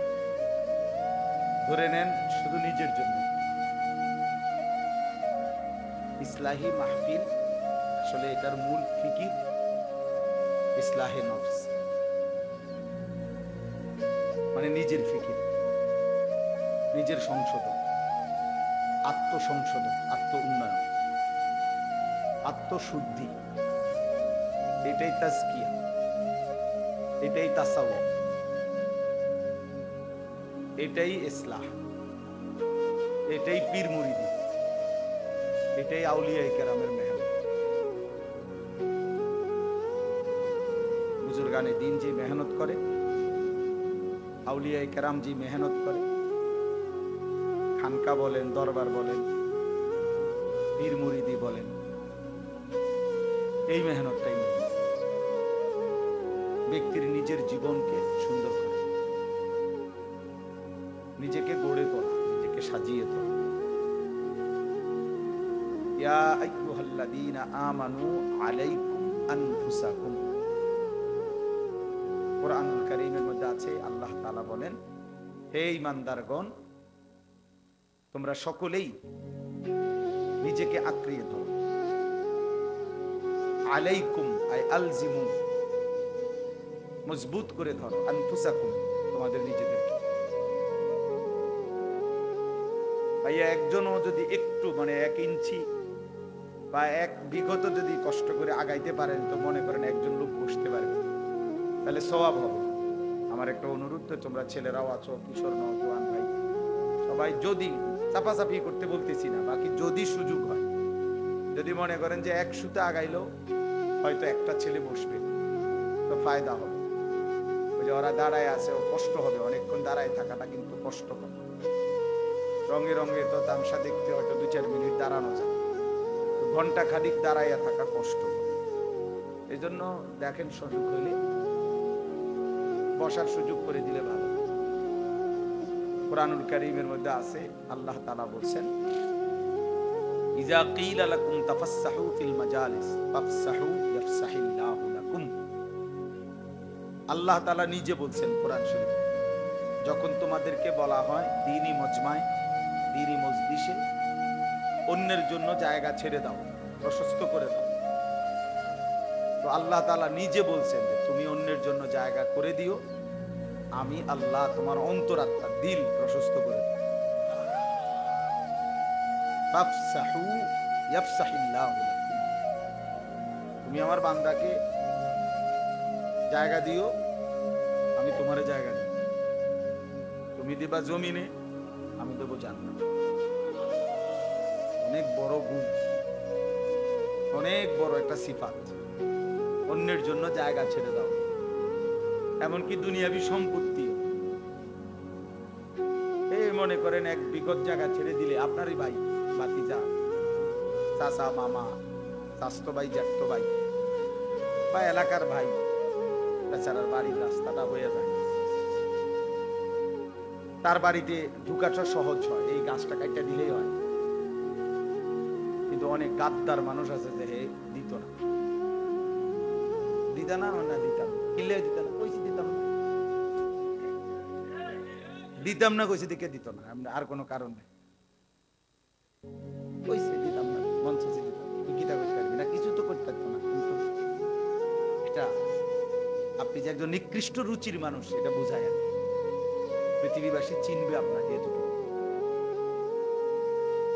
ধরে নেন, শুধু নিজের জন্য। ইসলাহি মাহফিল আসলে এটার মূল ফিকির ইসলাহে নফস, মানে নিজের ফিকির, নিজের সংশোধন, আত্মসংশোধন, আত্ম উন্নয়ন, আত্মশুদ্ধি, এটাই তাজকিয়া, এটাই তাসাউফ, এটাই ইসলাহ, এটাই পীর মুরিদি, এটাই আউলিয়ায়ে কেরামের মেহনত। বুজুর্গানে দ্বীন যে মেহনত করে, আউলিয়ায়ে কেরাম যে মেহনত করে, খানকা বলেন, দরবার বলেন, পীর মুরিদি বলেন, এই মেহনতটাই ব্যক্তির নিজের জীবনকে সুন্দর করে, নিজেকে গড়ে তোলা, নিজেকে সাজিয়ে তোলা। ইয়া আইয়ুহাল্লাযীনা আমানু আলাইকুম আনফুসাকুম, কোরআনুল কারীমের মধ্যে আছে, আল্লাহ তাআলা বলেন, হে ঈমানদারগণ, তোমরা সকলেই নিজেকে আঁকড়িয়ে ধরো। আলাইকুম আই আলজিমু, মজবুত করে ধরো, আনফুসাকুম, তোমাদের নিজেদেরকে। ভাইয়া একজনও যদি একটু, মানে 1 ইঞ্চি বা 1 বিঘত যদি কষ্ট করে আগাইতে পারেন, তো মনে করেন একজন লোক বসতে পারে, তাহলে সওয়াব হবে। আমার একটা অনুরোধ, তোমরা ছেলেরাও আছো, কিশোর নওজোয়ান ভাই, সবাই যদি চাপাচাপি করতে বলতেছি না, বাকি যদি সুযোগ হয়, যদি মনে করেন যে 1 সুতা আগাইলেও হয়তো একটা ছেলে বসবে, তো ফায়দা হবে। ওই যে ওরা দাঁড়ায় আছে, ও কষ্ট হবে, অনেকক্ষণ দাঁড়ায় থাকাটা কিন্তু কষ্টকর। রঙে রঙে তো তামসা দেখতে হয়তো 2-4 মিনিট দাঁড়ানো যায়, ঘন্টা খানিক দাঁড়াইয়া থাকা কষ্ট। এই জন্য দেখেন, সুযোগ হইলে বসার সুযোগ করে দিলে ভালো। কোরআনুল কারীমের মধ্যে আছে, আল্লাহ তাআলা বলছেন, ইযা কিলা লাকুম তাফাসসাহু ফিল মাজালিস ফাফসাহু ইয়াফসাহিল্লাহু লাকুম। আল্লাহ তাআলা নিজে বলছেন কোরআন শরীফে, যখন তোমাদেরকে বলা হয় দ্বীনি মজমায়, দ্বীনি মজলিসে অন্যের জন্য জায়গা ছেড়ে দাও, প্রশস্ত করে দাও, তো আল্লাহ তাআলা নিজে বলছেন যে তুমি অন্যের জন্য জায়গা করে দিও, আমি আল্লাহ তোমার অন্তরাত্মা, দিল প্রশস্ত করে দেব। ফাফসাহু ইয়াফসাহিল্লাহু লাকুম, তুমি আমার বান্দাকে জায়গা দিও, আমি তোমারে জায়গা দেব। তুমি দিবা জমিনে, আমি দেব জান্নাতে। অনেক বড় গুণ, অনেক বড় একটা সিফাত, অন্যের জন্য জায়গা ছেড়ে দাও। এমনকি দুনিয়াবি সম্পত্তি, এই মনে করেন 1 বিঘত জায়গা ছেড়ে দিলে আপনারই ভাই, ভাতিজা, চাচা, মামা, চাচতো ভাই, জ্যাঠতো ভাই বা এলাকার ভাই, বেচারার বাড়ির রাস্তাটা হয়ে যায়, তার বাড়িতে ঢুকাটা সহজ হয়, এই গাছটা কাটটা দিলেই হয়। কিন্তু অনেক গাদ্দার মানুষ আছে যে হে দিত না, দিতা না, না দিতাম, কিনলে দিতাম, কইছি দিতাম না, দিতাম না কইছে দিকে দিত না, আর কোনো কারণ নেই, কইছে দিতাম না, মন চাইছে দিতাম, তুই কিতা করতে পারবি না, কিছু তো করতে পারতো না। কিন্তু এটা আপনি যে একজন নিকৃষ্ট রুচির মানুষ এটা বোঝায় আর কি। পৃথিবীবাসী চিনবে আপনাকে এতটুকু।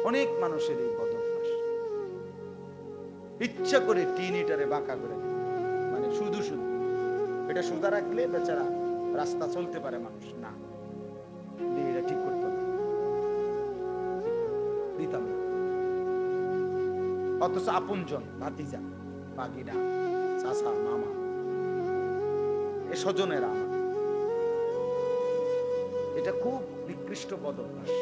অনেক মানুষের এই বদ অভ্যাস, ইচ্ছা করে টিন ইটারে বাঁকা করে, মানে শুধু শুধু এটা সোজা রাখলে বেচারা রাস্তা চলতে পারে মানুষ, না দিয়ে এটা ঠিক করতে হবে, দিতাম না। অথচ আপনজন, ভাতিজা, বাগিনা, চাচা, মামা, এ স্বজনেরা আমার, এটা খুব নিকৃষ্ট বদ অভ্যাস।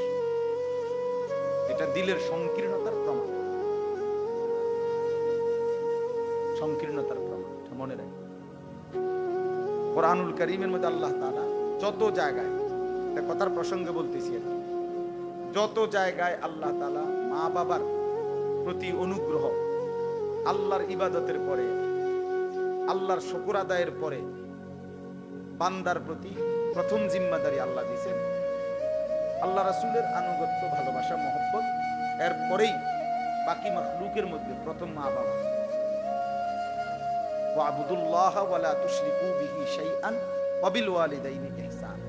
এটা দিলের সংকীর্ণতার প্রমাণ, সংকীর্ণতার প্রমাণ, মনে রাখবেন। কোরআনুল কারীমের মধ্যে আল্লাহ তাআলা যত জায়গায়, একটা কথার প্রসঙ্গে বলতেছি, যত জায়গায় আল্লাহ তাআলা মা বাবার প্রতি অনুগ্রহ, আল্লাহর ইবাদতের পরে, আল্লাহর শুকর আদায়ের পরে বান্দার প্রতি প্রথম জিম্মাদারি আল্লাহ দিয়েছেন আল্লাহ রাসূলের আনুগত্য, ভালোবাসা, মহব্বত, এর পরেই বাকি মাখলুকের মধ্যে প্রথম মা বাবা। ওয়াবুদুল্লাহ ওয়ালা তুশরিকু বিহি শাইআন ওয়া বিল ওয়ালিদাইনি ইহসান।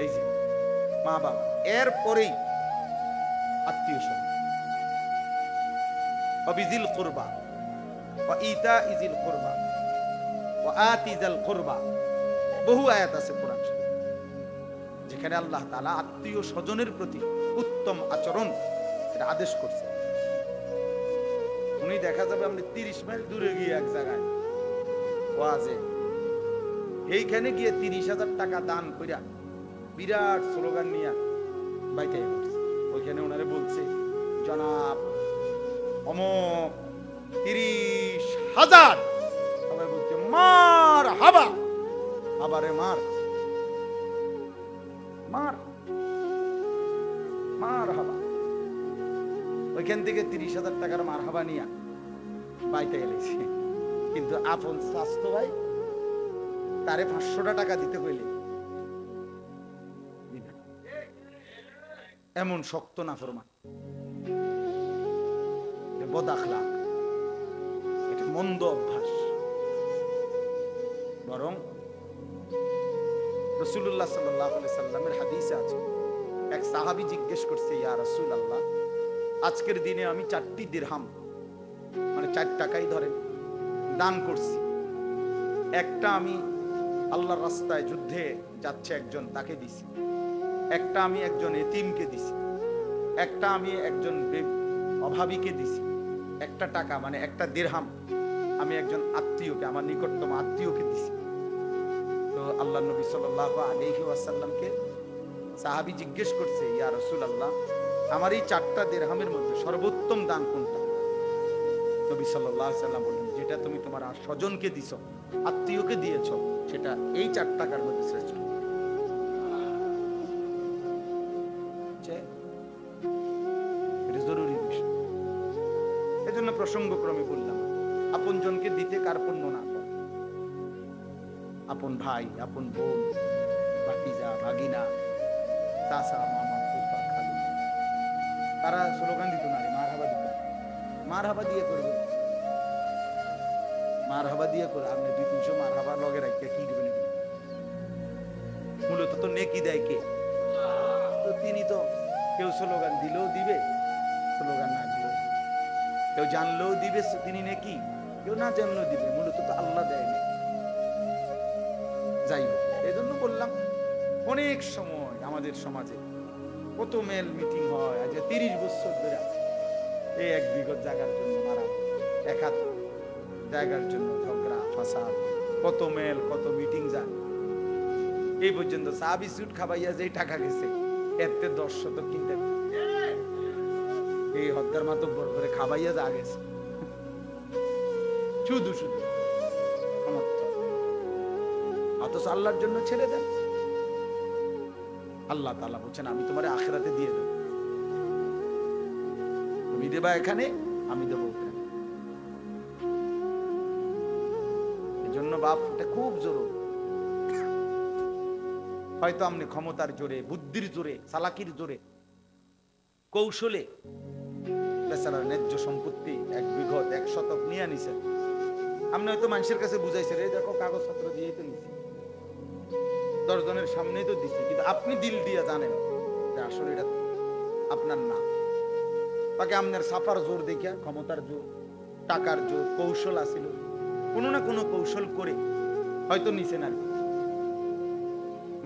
এই যে মা বাবা, এর পরেই আত্মীয় স্বজন, ওয়া বিযিল কুরবা ওয়া ইতাইযিল কুরবা ওয়া আতিযাল কুরবা। বহু আয়াত আছে কোরআন যেখানে আল্লাহ তাআলা আত্মীয় স্বজনের প্রতি উত্তম আচরণ এটা আদেশ করছে। উনি দেখা যাবে আপনি 30 মাইল দূরে গিয়ে এক জায়গায় ওয়াজে, এইখানে গিয়ে 30,000 টাকা দান কইরা বিরাট স্লোগান নিয়ে বাইতে করছে। ওইখানে ওনারে বলছে, জনাব অমক 30,000, সবাই বলছে মার হাবা, আবারে মার মার মার হাবা। ওইখান থেকে 30,000 টাকার মার হাবা নিয়া বাইতে এলেছে। কিন্তু আপন স্বাস্থ্য ভাই তারে 500 টাকা দিতে কইলে এমন শক্ত নাফরমান, বদ আখলাক, এটা মন্দ অভ্যাস। বরং রাসূলুল্লাহ সাল্লাল্লাহু আলাইহি সাল্লামের হাদিসে আছে, এক সাহাবী জিজ্ঞেস করছে, ইয়া রাসূলুল্লাহ, আজকের দিনে আমি 4টি দিরহাম, মানে 4 টাকাই ধরেন, দান করছি। একটা আমি আল্লাহর রাস্তায় যুদ্ধে যাচ্ছে একজন, তাকে দিছি। একটা আমি একজন এতিমকে দিছি। একটা আমি একজন অভাবীকে দিছি। একটা টাকা মানে একটা দিরহাম আমি একজন আত্মীয়কে, আমার নিকটতম আত্মীয়কে দিছি। তো আল্লাহ নবী সাল্লাল্লাহু আলাইহি ওয়াসাল্লামকে সাহাবী জিজ্ঞেস করছে, ইয়া রাসূলুল্লাহ, আমার এই 4টা দিরহামের মধ্যে সর্বোত্তম দান কোনটা? নবী সাল্লাল্লাহু আলাইহি ওয়াসাল্লাম বললেন, যেটা তুমি তোমার স্বজনকে দিছো, আত্মীয়কে দিয়েছো, সেটা এই 4 টাকার মধ্যে শ্রেষ্ঠ। এটা জরুরি বিষয়। এজন্য প্রসঙ্গক্রমে বললাম, আপনজনকে দিতে কার্পণ্য না করা। আপন ভাই, আপন বোন, ভাতিজা, ভাগিনা, চাচা, মামা, ফুফা, খালু, তারা স্লোগান দিত না, মার হাবা দিত। মার হাবা দিয়ে করবে, মার হাবা দিয়ে করে আপনি 2-300 মার হাবা লগে রাখতে কি দিবেন? মূলত তো নেকি দেয় কে? তো তিনি তো, কেউ স্লোগান দিলেও দিবে, স্লোগান না দিলেও, কেউ জানলেও দিবে তিনি নেকি, কেউ না জানলেও দিবে, মূলত তো আল্লাহ দেয় না। যাই হোক, এই জন্য বললাম, অনেক সময় আমাদের সমাজে কত মেল মিটিং হয়, আজ 30 বছর ধরে এই 1 বিঘত জায়গার জন্য মারা, 1 হাত জায়গার জন্য ঝগড়া ফাসাদ, কত মেল, কত মিটিং যায়। এই পর্যন্ত চা বিস্কুট খাবাইয়া যেই টাকা গেছে, এতে 10 শতক কিনতে এই হদ্দার মাতব্বর করে খাবাইয়া যা গেছে, শুধু শুধু অথচ আল্লাহর জন্য ছেড়ে দেন। আল্লাহ তাআলা বলছেন, আমি তোমার আখিরাতে দিয়ে দেব। তুমি দেবা এখানে, আমি দেবো ওখানে। এজন্য বাপ, এটা খুব জরুরি। হয়তো আপনি ক্ষমতার জোরে, বুদ্ধির জোরে, চালাকির জোরে, কৌশলে বেচারার ন্যায্য সম্পত্তি 1 বিঘত 1 শতক নিয়ে নিছেন। আপনি হয়তো মানুষের কাছে বুঝাইছেন, এই দেখো কাগজপত্র দিয়েই তো নিছি, 10 জনের সামনেই তো দিছি, কিন্তু আপনি দিল দিয়ে জানেন যে আসলে এটা আপনার না। তাকে আপনার সাফার জোর দেখিয়া, ক্ষমতার জোর, টাকার জোর, কৌশল আছিল, কোনো না কোনো কৌশল করে হয়তো নিছেন আর কি।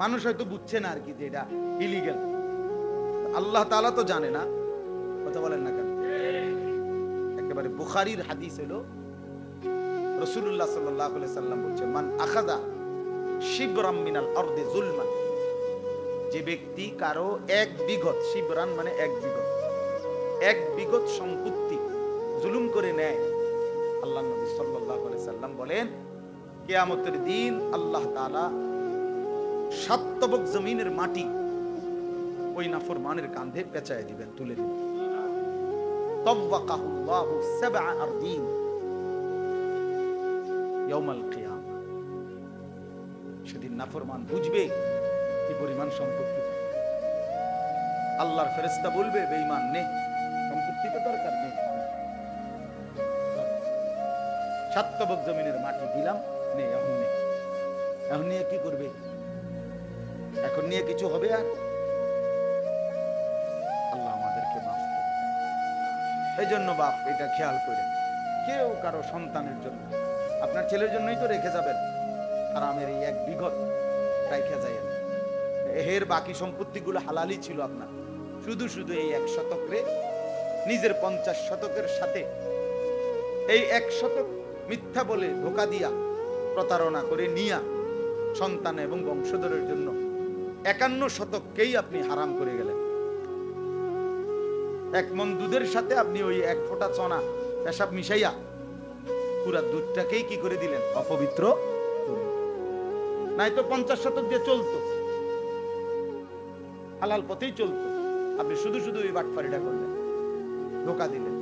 মানুষ হয়তো বুঝছে না আর কি যে এটা ইলিগাল। আল্লাহ তাআলা তো জানে না, কথা বলেন না কেন? একেবারে বুখারীর হাদিস হলো, রাসূলুল্লাহ সাল্লাল্লাহু আলাইহি সাল্লাম বলেছেন, মান আখাযা শিবরাম মিনাল আরদি যুলমান, যে ব্যক্তি কারো 1 বিঘত, শিবরান মানে 1 বিঘত, 1 বিঘত সম্পত্তি জুলুম করে নেয়, আল্লাহ নবী সাল্লাল্লাহু আলাইহি সাল্লাম বলেন কিয়ামতের দিন আল্লাহ তাআলা 7 তবক জমিনের মাটি ওই নাফরমানের কাঁধে পেঁচায় দিবেন, তুলে দিবেন। তাওয়াকাহুল্লাহু 7 আরদিন ইয়াউমাল কিয়ামা। সেদিন নাফরমান বুঝবে কি পরিমাণ সম্পত্তি। আল্লাহর ফেরেশতা বলবে, বেঈমান নে, সম্পত্তি তো দরকার নেই, 7 তবক জমিনের মাটি দিলাম, নে এখন নে। এখন নিয়ে কি করবে? এখন নিয়ে কিছু হবে? আর আল্লাহ আমাদেরকে মাফ করুন। এই জন্য বাপ এটা খেয়াল করে, কেউ কারো সন্তানের জন্য, আপনার ছেলের জন্যই তো রেখে যাবেন, আর আমের এই 1 বিঘত রেখে যাবেন, এর বাকি সম্পত্তিগুলো হালালই ছিল আপনার, শুধু শুধু এই 1 শতকরে নিজের 50 শতকের সাথে এই 1 শতক মিথ্যা বলে ধোঁকা দিয়া, প্রতারণা করে নিয়া সন্তান এবং বংশধরের জন্য 51 শতককেই আপনি হারাম করে গেলেন। 1 মণ দুধের সাথে আপনি ওই 1 ফোঁটা চনা পেশাব মিশাইয়া পুরা দুধটাকেই কি করে দিলেন? অপবিত্র। নাই তো 50 শতক দিয়ে চলতো, হালাল পথেই চলতো, আপনি শুধু শুধু ওই বাটপারিটা করলেন, ধোঁকা দিলেন,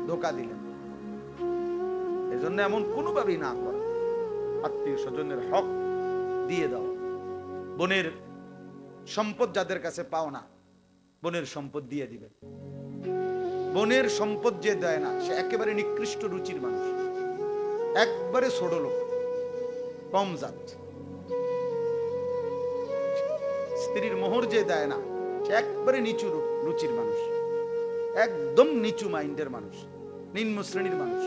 ধোঁকা দিলেন। এজন্য এমন কোনোভাবেই না করা, আত্মীয় স্বজনের হক দিয়ে দাও। বোনের সম্পদ যাদের কাছে পাও না, বোনের সম্পদ দিয়ে দিবেন। বোনের সম্পদ যে দেয় না, সে একেবারে নিকৃষ্ট রুচির মানুষ, একবারে ছোট লোক, কম জাত। স্ত্রীর মোহর যে দেয় না, সে একবারে নিচু রুচির মানুষ, একদম নিচু মাইন্ডের মানুষ, নিম্ন শ্রেণীর মানুষ।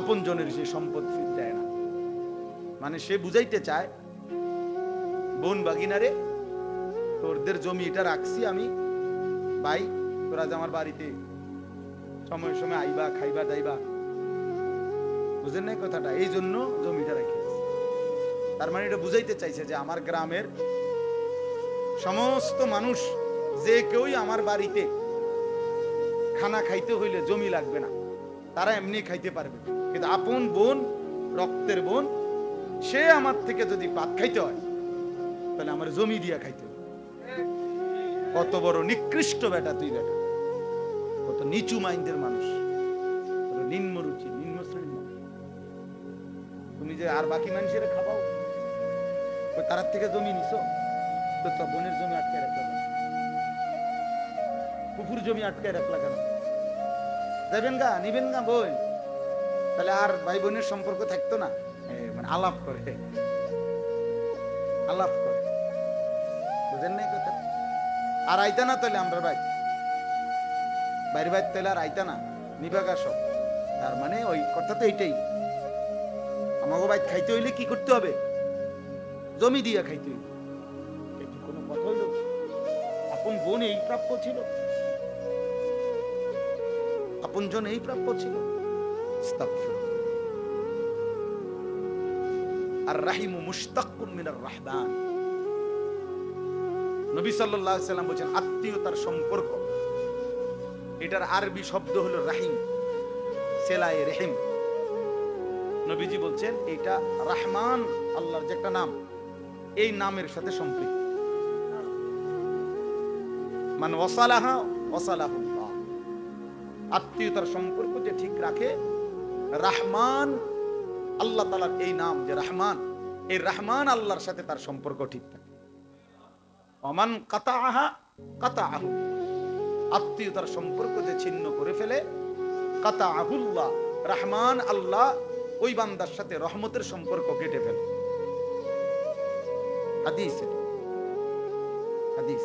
আপন জনের সে সম্পদ দেয় না, মানে সে বুঝাইতে চায়, বোন বাগিনারে তোরদের জমি এটা রাখছি আমি, ভাই তোরা যে আমার বাড়িতে সময় সময় আইবা, খাইবা যাইবা, বুঝেন না কথাটা? এই জন্য জমিটা রেখে, তার মানে এটা বুঝাইতে চাইছে যে আমার গ্রামের সমস্ত মানুষ যে কেউই আমার বাড়িতে খানা খাইতে হইলে জমি লাগবে না, তারা এমনি খাইতে পারবে, কিন্তু আপন বোন, রক্তের বোন, সে আমার থেকে যদি ভাত খাইতে হয় তাহলে আমার জমি দিয়া খাইতে হবে। কত বড় নিকৃষ্ট বেটা তুই, বেটা কত নিচু মাইন্ডের মানুষ, কত নিম্ন রুচি, নিম্ন শ্রেণীর মানুষ। তুমি যে আর বাকি মানুষের খাবাও, তার থেকে জমি নিছো, তো তোর বোনের জমি আটকে রাখলা কেন? পুকুর জমি আটকে রাখলা কেন? যাবেন গা, নিবেন গা বই, তাহলে আর ভাই বোনের সম্পর্ক থাকতো না। মানে আলাপ করে, আলাপ করে, বুঝেন নাই কথা? আর আইতা না তাহলে আমরা ভাই বাইরে বাইর তাহলে আর আইতা না, নিবাগা সব। তার মানে ওই কথা তো এইটাই, আমাকে ভাই খাইতে হইলে কি করতে হবে? জমি দিয়া খাইতে হইবে। কোনো কথা হইল? আপন বোন এই প্রাপ্য ছিল, আপন জন এই প্রাপ্য ছিল। আর রাহিমু মুশতাক্কুন মিনার রাহবান। নবী সাল্লাল্লাহু আলাইহি সাল্লাম বলেন আত্মীয়তার সম্পর্ক, এটার আরবি শব্দ হলো রাহিম, সেলায়ে রহিম। নবীজি বলছেন এটা রহমান, আল্লাহর যে একটা নাম, এই নামের সাথে সম্পৃক্ত। মান ওয়াসালাহা ওয়াসালাহুল্লাহ, আত্মীয়তার সম্পর্ক যে ঠিক রাখে, রহমান আল্লাহ তাআলার এই নাম যে রহমান, এই রহমান আল্লাহর সাথে তার সম্পর্ক ঠিক থাকে। ওমান কাতাআহা কাতাআহু, আত্মীয়তার সম্পর্ক যে ছিন্ন করে ফেলে, কাতাআহুল্লাহ, রহমান আল্লাহ ওই বান্দার সাথে রহমতের সম্পর্ক কেটে ফেলে। হাদিস, হাদিস।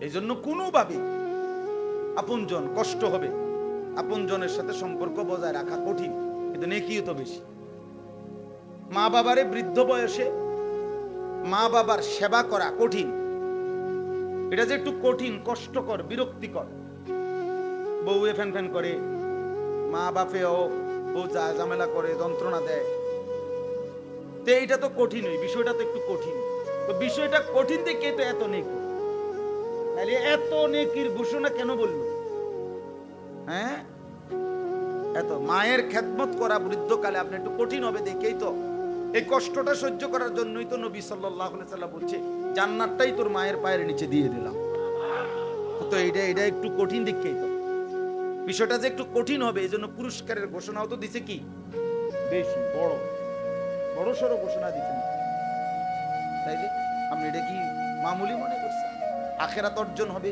এই জন্য কোনোভাবে আপনজন কষ্ট হবে, আপনজনের সাথে সম্পর্ক বজায় রাখা কঠিন, কিন্তু নেকিও তো বেশি। মা বাবারে বৃদ্ধ বয়সে মা বাবার সেবা করা কঠিন, এটা যে একটু কঠিন, কষ্টকর, বিরক্তিকর। বউ ফ্যান ফ্যান করে, মা বাপেও বউ ঝামেলা করে, যন্ত্রণা দেয়, তো এইটা তো কঠিনই, বিষয়টা তো একটু কঠিন। তো বিষয়টা কঠিন দেখে তো এত নেকি, তাহলে এত নেকির ঘোষণা কেন বলল? হ্যাঁ, এত মায়ের খেদমত করা বৃদ্ধকালে আপনি একটু কঠিন হবে দেখেই তো, এই কষ্টটা সহ্য করার জন্যই তো নবী সাল্লাল্লাহু আলাইহি সাল্লাম বলছে জান্নাতটাই তোর মায়ের পায়ের নিচে দিয়ে দিলাম। তো এটা একটু কঠিন দেখেই তো, বিষয়টা যে একটু কঠিন হবে এই জন্য পুরস্কারের ঘোষণাও তো দিছে কি বেশি, বড় বড় সড়ো ঘোষণা দিচ্ছেন। তাইলে আপনি এটা কি মামুলি মনে করছেন? আখিরাত অর্জন হবে,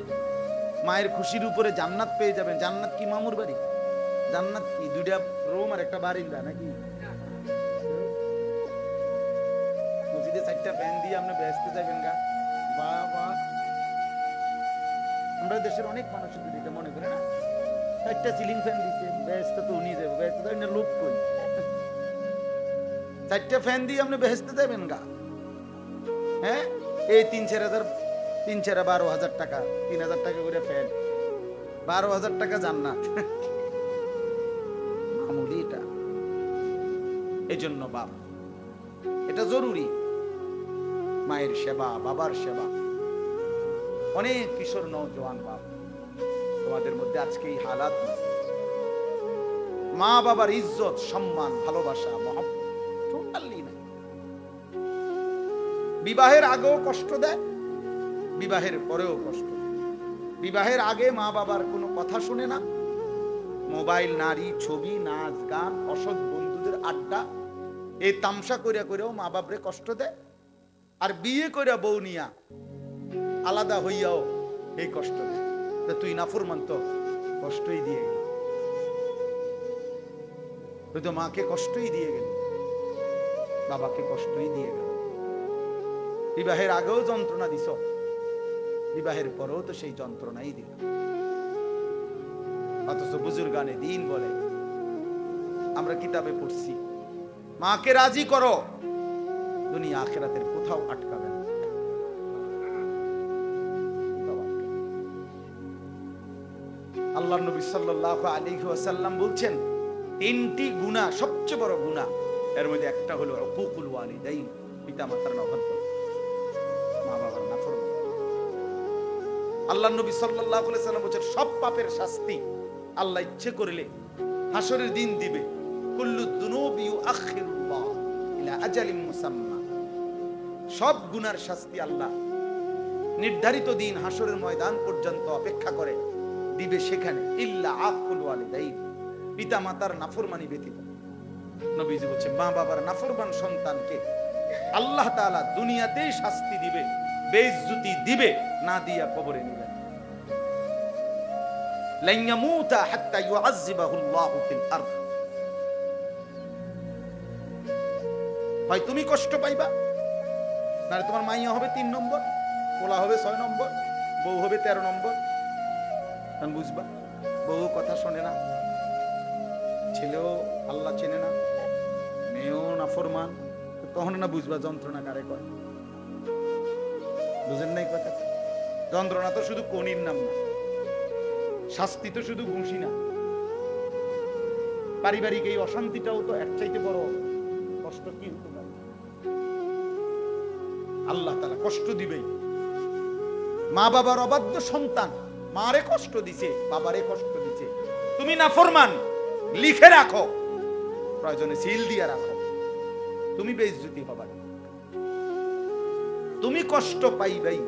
মায়ের খুশির উপরে জান্নাত পেয়ে যাবেন। জান্নাত কি মামুর বাড়ি? জান্নাত কি দুইটা রুম আর একটা বারিন্দা নাকি? মসজিদে 4টা ফ্যান দিয়ে আপনি বেহেশতে যাবেন গা? বাবা, আমরা দেশের অনেক মানুষ এটা মনে করে না, 4টা সিলিং ফ্যান দিচ্ছে, বেহেশতে তো উনি যাবে, বেহেশতে তো না লোক কই, 4টা ফ্যান দিয়ে আপনি বেহেশতে যাবেন গা? হ্যাঁ, এই 12,000 টাকা, 3,000 টাকা করে ফ্যান, 12,000 টাকা জান্নাত, মামুলি এটা। এই জন্য বাপ, এটা জরুরি, মায়ের সেবা, বাবার সেবা। অনেক কিশোর নওজোয়ান বাপ, তোমাদের মধ্যে আজকে এই হালাত না, মা বাবার ইজ্জত, সম্মান, ভালোবাসা, মহব্বত টোটালি নাই। বিবাহের আগেও কষ্ট দেয়, বিবাহের পরেও কষ্ট। বিবাহের আগে মা বাবার কোনো কথা শুনে না, মোবাইল, নারী, ছবি, নাচ, গান, অসৎ বন্ধুদের আড্ডা, এই তামসা করিয়া করেও মা বাপরে কষ্ট দেয়। আর বিয়ে করিয়া বউ নিয়া আলাদা হইয়াও এই কষ্ট দেয়। তুই নাফরমান তো কষ্টই দিয়ে গেল, তুই তো মাকে কষ্টই দিয়ে গেল, বাবাকে কষ্টই দিয়ে গেল। বিবাহের আগেও যন্ত্রণা দিছ, বিবাহের পরেও তো সেই যন্ত্রণাই দিল। অথচ বুজুর্গানে দিন বলে, আমরা কিতাবে পড়ছি, মাকে রাজি করো, দুনিয়া আখিরাতের কোথাও আটকাবে না। আল্লাহর নবী সাল্লাল্লাহু আলাইহি ওয়াসাল্লাম বলছেন 3টি গুনাহ সবচেয়ে বড় গুনাহ, এর মধ্যে একটা হলো উকুকুল ওয়ালিদাইন, পিতামাতার অবাধ্য, মা বাবার নাফরমানি। আল্লাহর নবী সাল্লাল্লাহু আলাইহি ওয়াসাল্লাম বলেছেন সব পাপের শাস্তি আল্লাহ ইচ্ছে করলে হাসরের দিন দিবে। কুল্লু যুনুবি ইউআখিরুল্লাহ ইলা আজালিন মুসাম্মা, সব গুনার শাস্তি আল্লাহ নির্ধারিত দিন হাসরের ময়দান পর্যন্ত অপেক্ষা করে দিবে, সেখানে ইল্লা আকুল ওয়ালিদাইন, পিতা মাতার নাফরমানি ব্যতীত। নবীজি বলেছেন মা বাবার নাফরমান সন্তানকে আল্লাহ তাআলা দুনিয়াতেই শাস্তি দিবে, বেইজ্জতি দিবে, না দিয়া কবরে নেবেন। লান ইয়ামুতা হাত্তা ইউআযযিবাহুল্লাহু ফিল আরদ, ভাই তুমি কষ্ট পাইবা, না তোমার মাইয়া হবে 3 নম্বর, পোলা হবে 6 নম্বর, বউ হবে 13 নম্বর, বুঝবা বউ কথা শোনে না, ছেলেও আল্লাহ চেনে না, মেয়েও নাফরমান, তখন না বুঝবা যন্ত্রণা কারে কয়। বুঝেন নাই কথা? যন্ত্রণা তো শুধু কনির নাম না, শাস্তি তো শুধু ঘুষি না, পারিবারিক এই অশান্তিটাও তো এর চাইতে বড় কষ্ট কি হতে পারে। আল্লাহ তাআলা কষ্ট দিবেই। মা বাবার অবাধ্য সন্তান মারে কষ্ট দিছে, বাবারে কষ্ট দিছে, তুমি নাফরমান, লিখে রাখো, প্রয়োজনে সিল দিয়ে রাখো, তুমি বেইজ্জতি হবা, তুমি কষ্ট পাইবাই।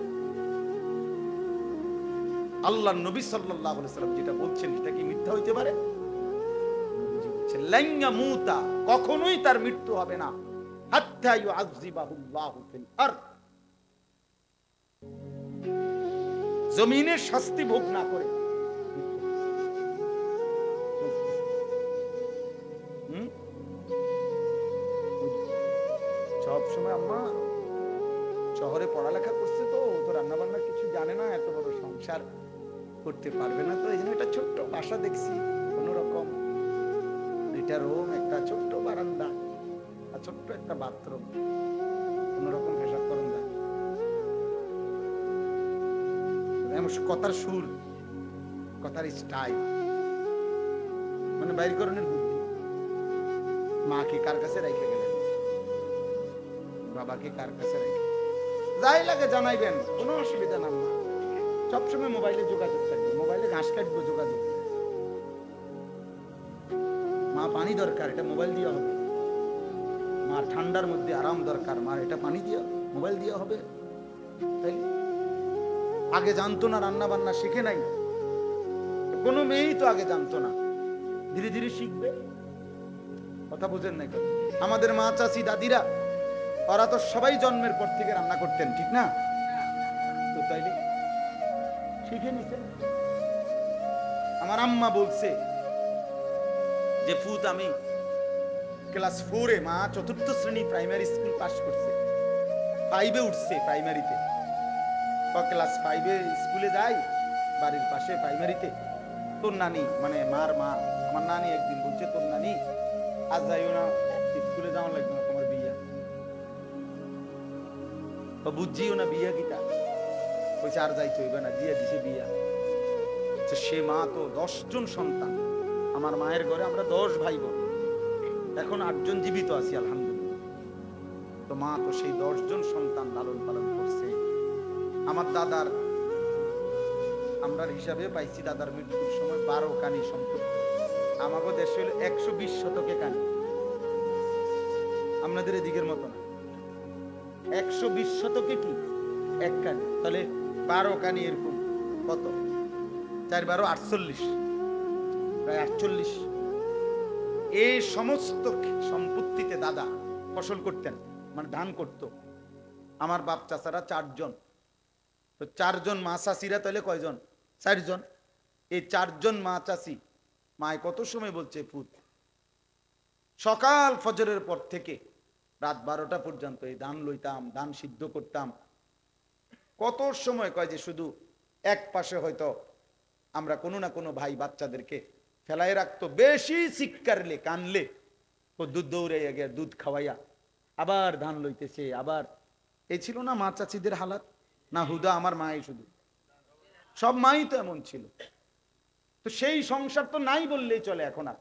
আল্লাহর নবী সাল্লাল্লাহু আলাইহি ওয়াসাল্লাম যেটা বলছেন সেটা কি মিথ্যা হইতে পারে? বলছে লান ইয়ামুতা, কখনোই তার মৃত্যু হবে না, হাত্তা ইউআযযিবাহুল্লাহু ফিল আরদ, জমিনে শাস্তি ভোগ না করে। সব সময় আম্মা শহরে পড়ালেখা করছে, তো তো রান্না বান্না কিছু জানে না, এত বড় সংসার করতে পারবে না, তো এই জন্য একটা ছোট্ট বাসা দেখছি, কোন রকম দুইটা রুম, একটা ছোট্ট বারান্দা আর ছোট্ট একটা বাথরুম, কোন রকম পেশাব করুন যায়। কথার সুর, কথার স্টাইল, মানে বাইর করণের বুদ্ধি। মাকে কার কাছে রেখে গেলেন, বাবাকে কার কাছে রেখে, যাই লাগে জানাইবেন, কোনো অসুবিধা না। মা সবসময় মোবাইলে যোগাযোগ থাকবে, মোবাইলে ঘাস কাটবো যোগাযোগ। মা পানি দরকার, এটা মোবাইল দিয়ে হবে। মার ঠান্ডার মধ্যে আরাম দরকার, মার এটা পানি দিয়ে মোবাইল দিয়ে হবে। তাই আগে জানতো না, রান্না বান্না শিখে নাই, কোনো মেয়েই তো আগে জানতো না, ধীরে ধীরে শিখবে। কথা বুঝেন নাই? আমাদের মা, চাচি, দাদিরা, ওরা তো সবাই জন্মের পর থেকে রান্না করতেন, ঠিক না? তো তাইলে শিখে নিতেন। আমার আম্মা বলছে যে ফুত আমি ক্লাস 4-এ, মা 4র্থ শ্রেণী প্রাইমারি স্কুল পাস করছে, 5-এ উঠছে প্রাইমারিতে। ক্লাস 5-এ স্কুলে যাই, বাড়ির পাশে প্রাইমারিতে। তোর নানি, মানে মার মা, আমার নানি একদিন বলছে, তোর নানি আজ যাইও না, স্কুলে যাওয়া লাগবে না, তোমার বিয়া। তো বুঝিও না বিয়া কিটা, কইছে আর যাইতে হইবে না, দিয়ে দিছে বিয়া। সে মা তো 10 জন সন্তান, আমার মায়ের ঘরে আমরা 10 ভাই বোন, এখন 8 জন জীবিত আছি আলহামদুলিল্লাহ। তো মা তো সেই 10 জন সন্তান লালন পালন করছে। আমার দাদার, আমরা হিসাবে পাইছি দাদার মৃত্যুর সময় 12 কানি সম্পত্তি। আমাকে দেশে হলো 120 শতকে কানি, আপনাদের এদিকের মতো না। 120 শতকে কি এক কানি, তাহলে 12 কানি এরকম কত, 4 × 12 = 48, প্রায় 48। এই সমস্ত সম্পত্তিতে দাদা ফসল করতেন, মানে ধান করত। আমার বাপ চাচারা 4 জন, তো 4 জন মা চাষিরা তাহলে কয়জন? 4 জন। এই 4 জন মা চাষি, মায় কত সময় বলছে ফুত, সকাল ফজরের পর থেকে রাত 12টা পর্যন্ত এই ধান লইতাম, ধান সিদ্ধ করতাম। কত সময় কয় যে শুধু এক পাশে হয়তো আমরা কোনো না কোনো ভাই বাচ্চাদেরকে ফেলাই রাখতো, বেশি চিৎকারলে কানলে ও দুধ দৌড়ে গিয়ে দুধ খাওয়াইয়া আবার ধান লইতেছে। আবার এই ছিল না মা চাচিদের হালাত, না হুদা আমার মাই, শুধু সব মাই তো এমন ছিল। তো সেই সংসার তো নাই বললেই চলে এখন আর।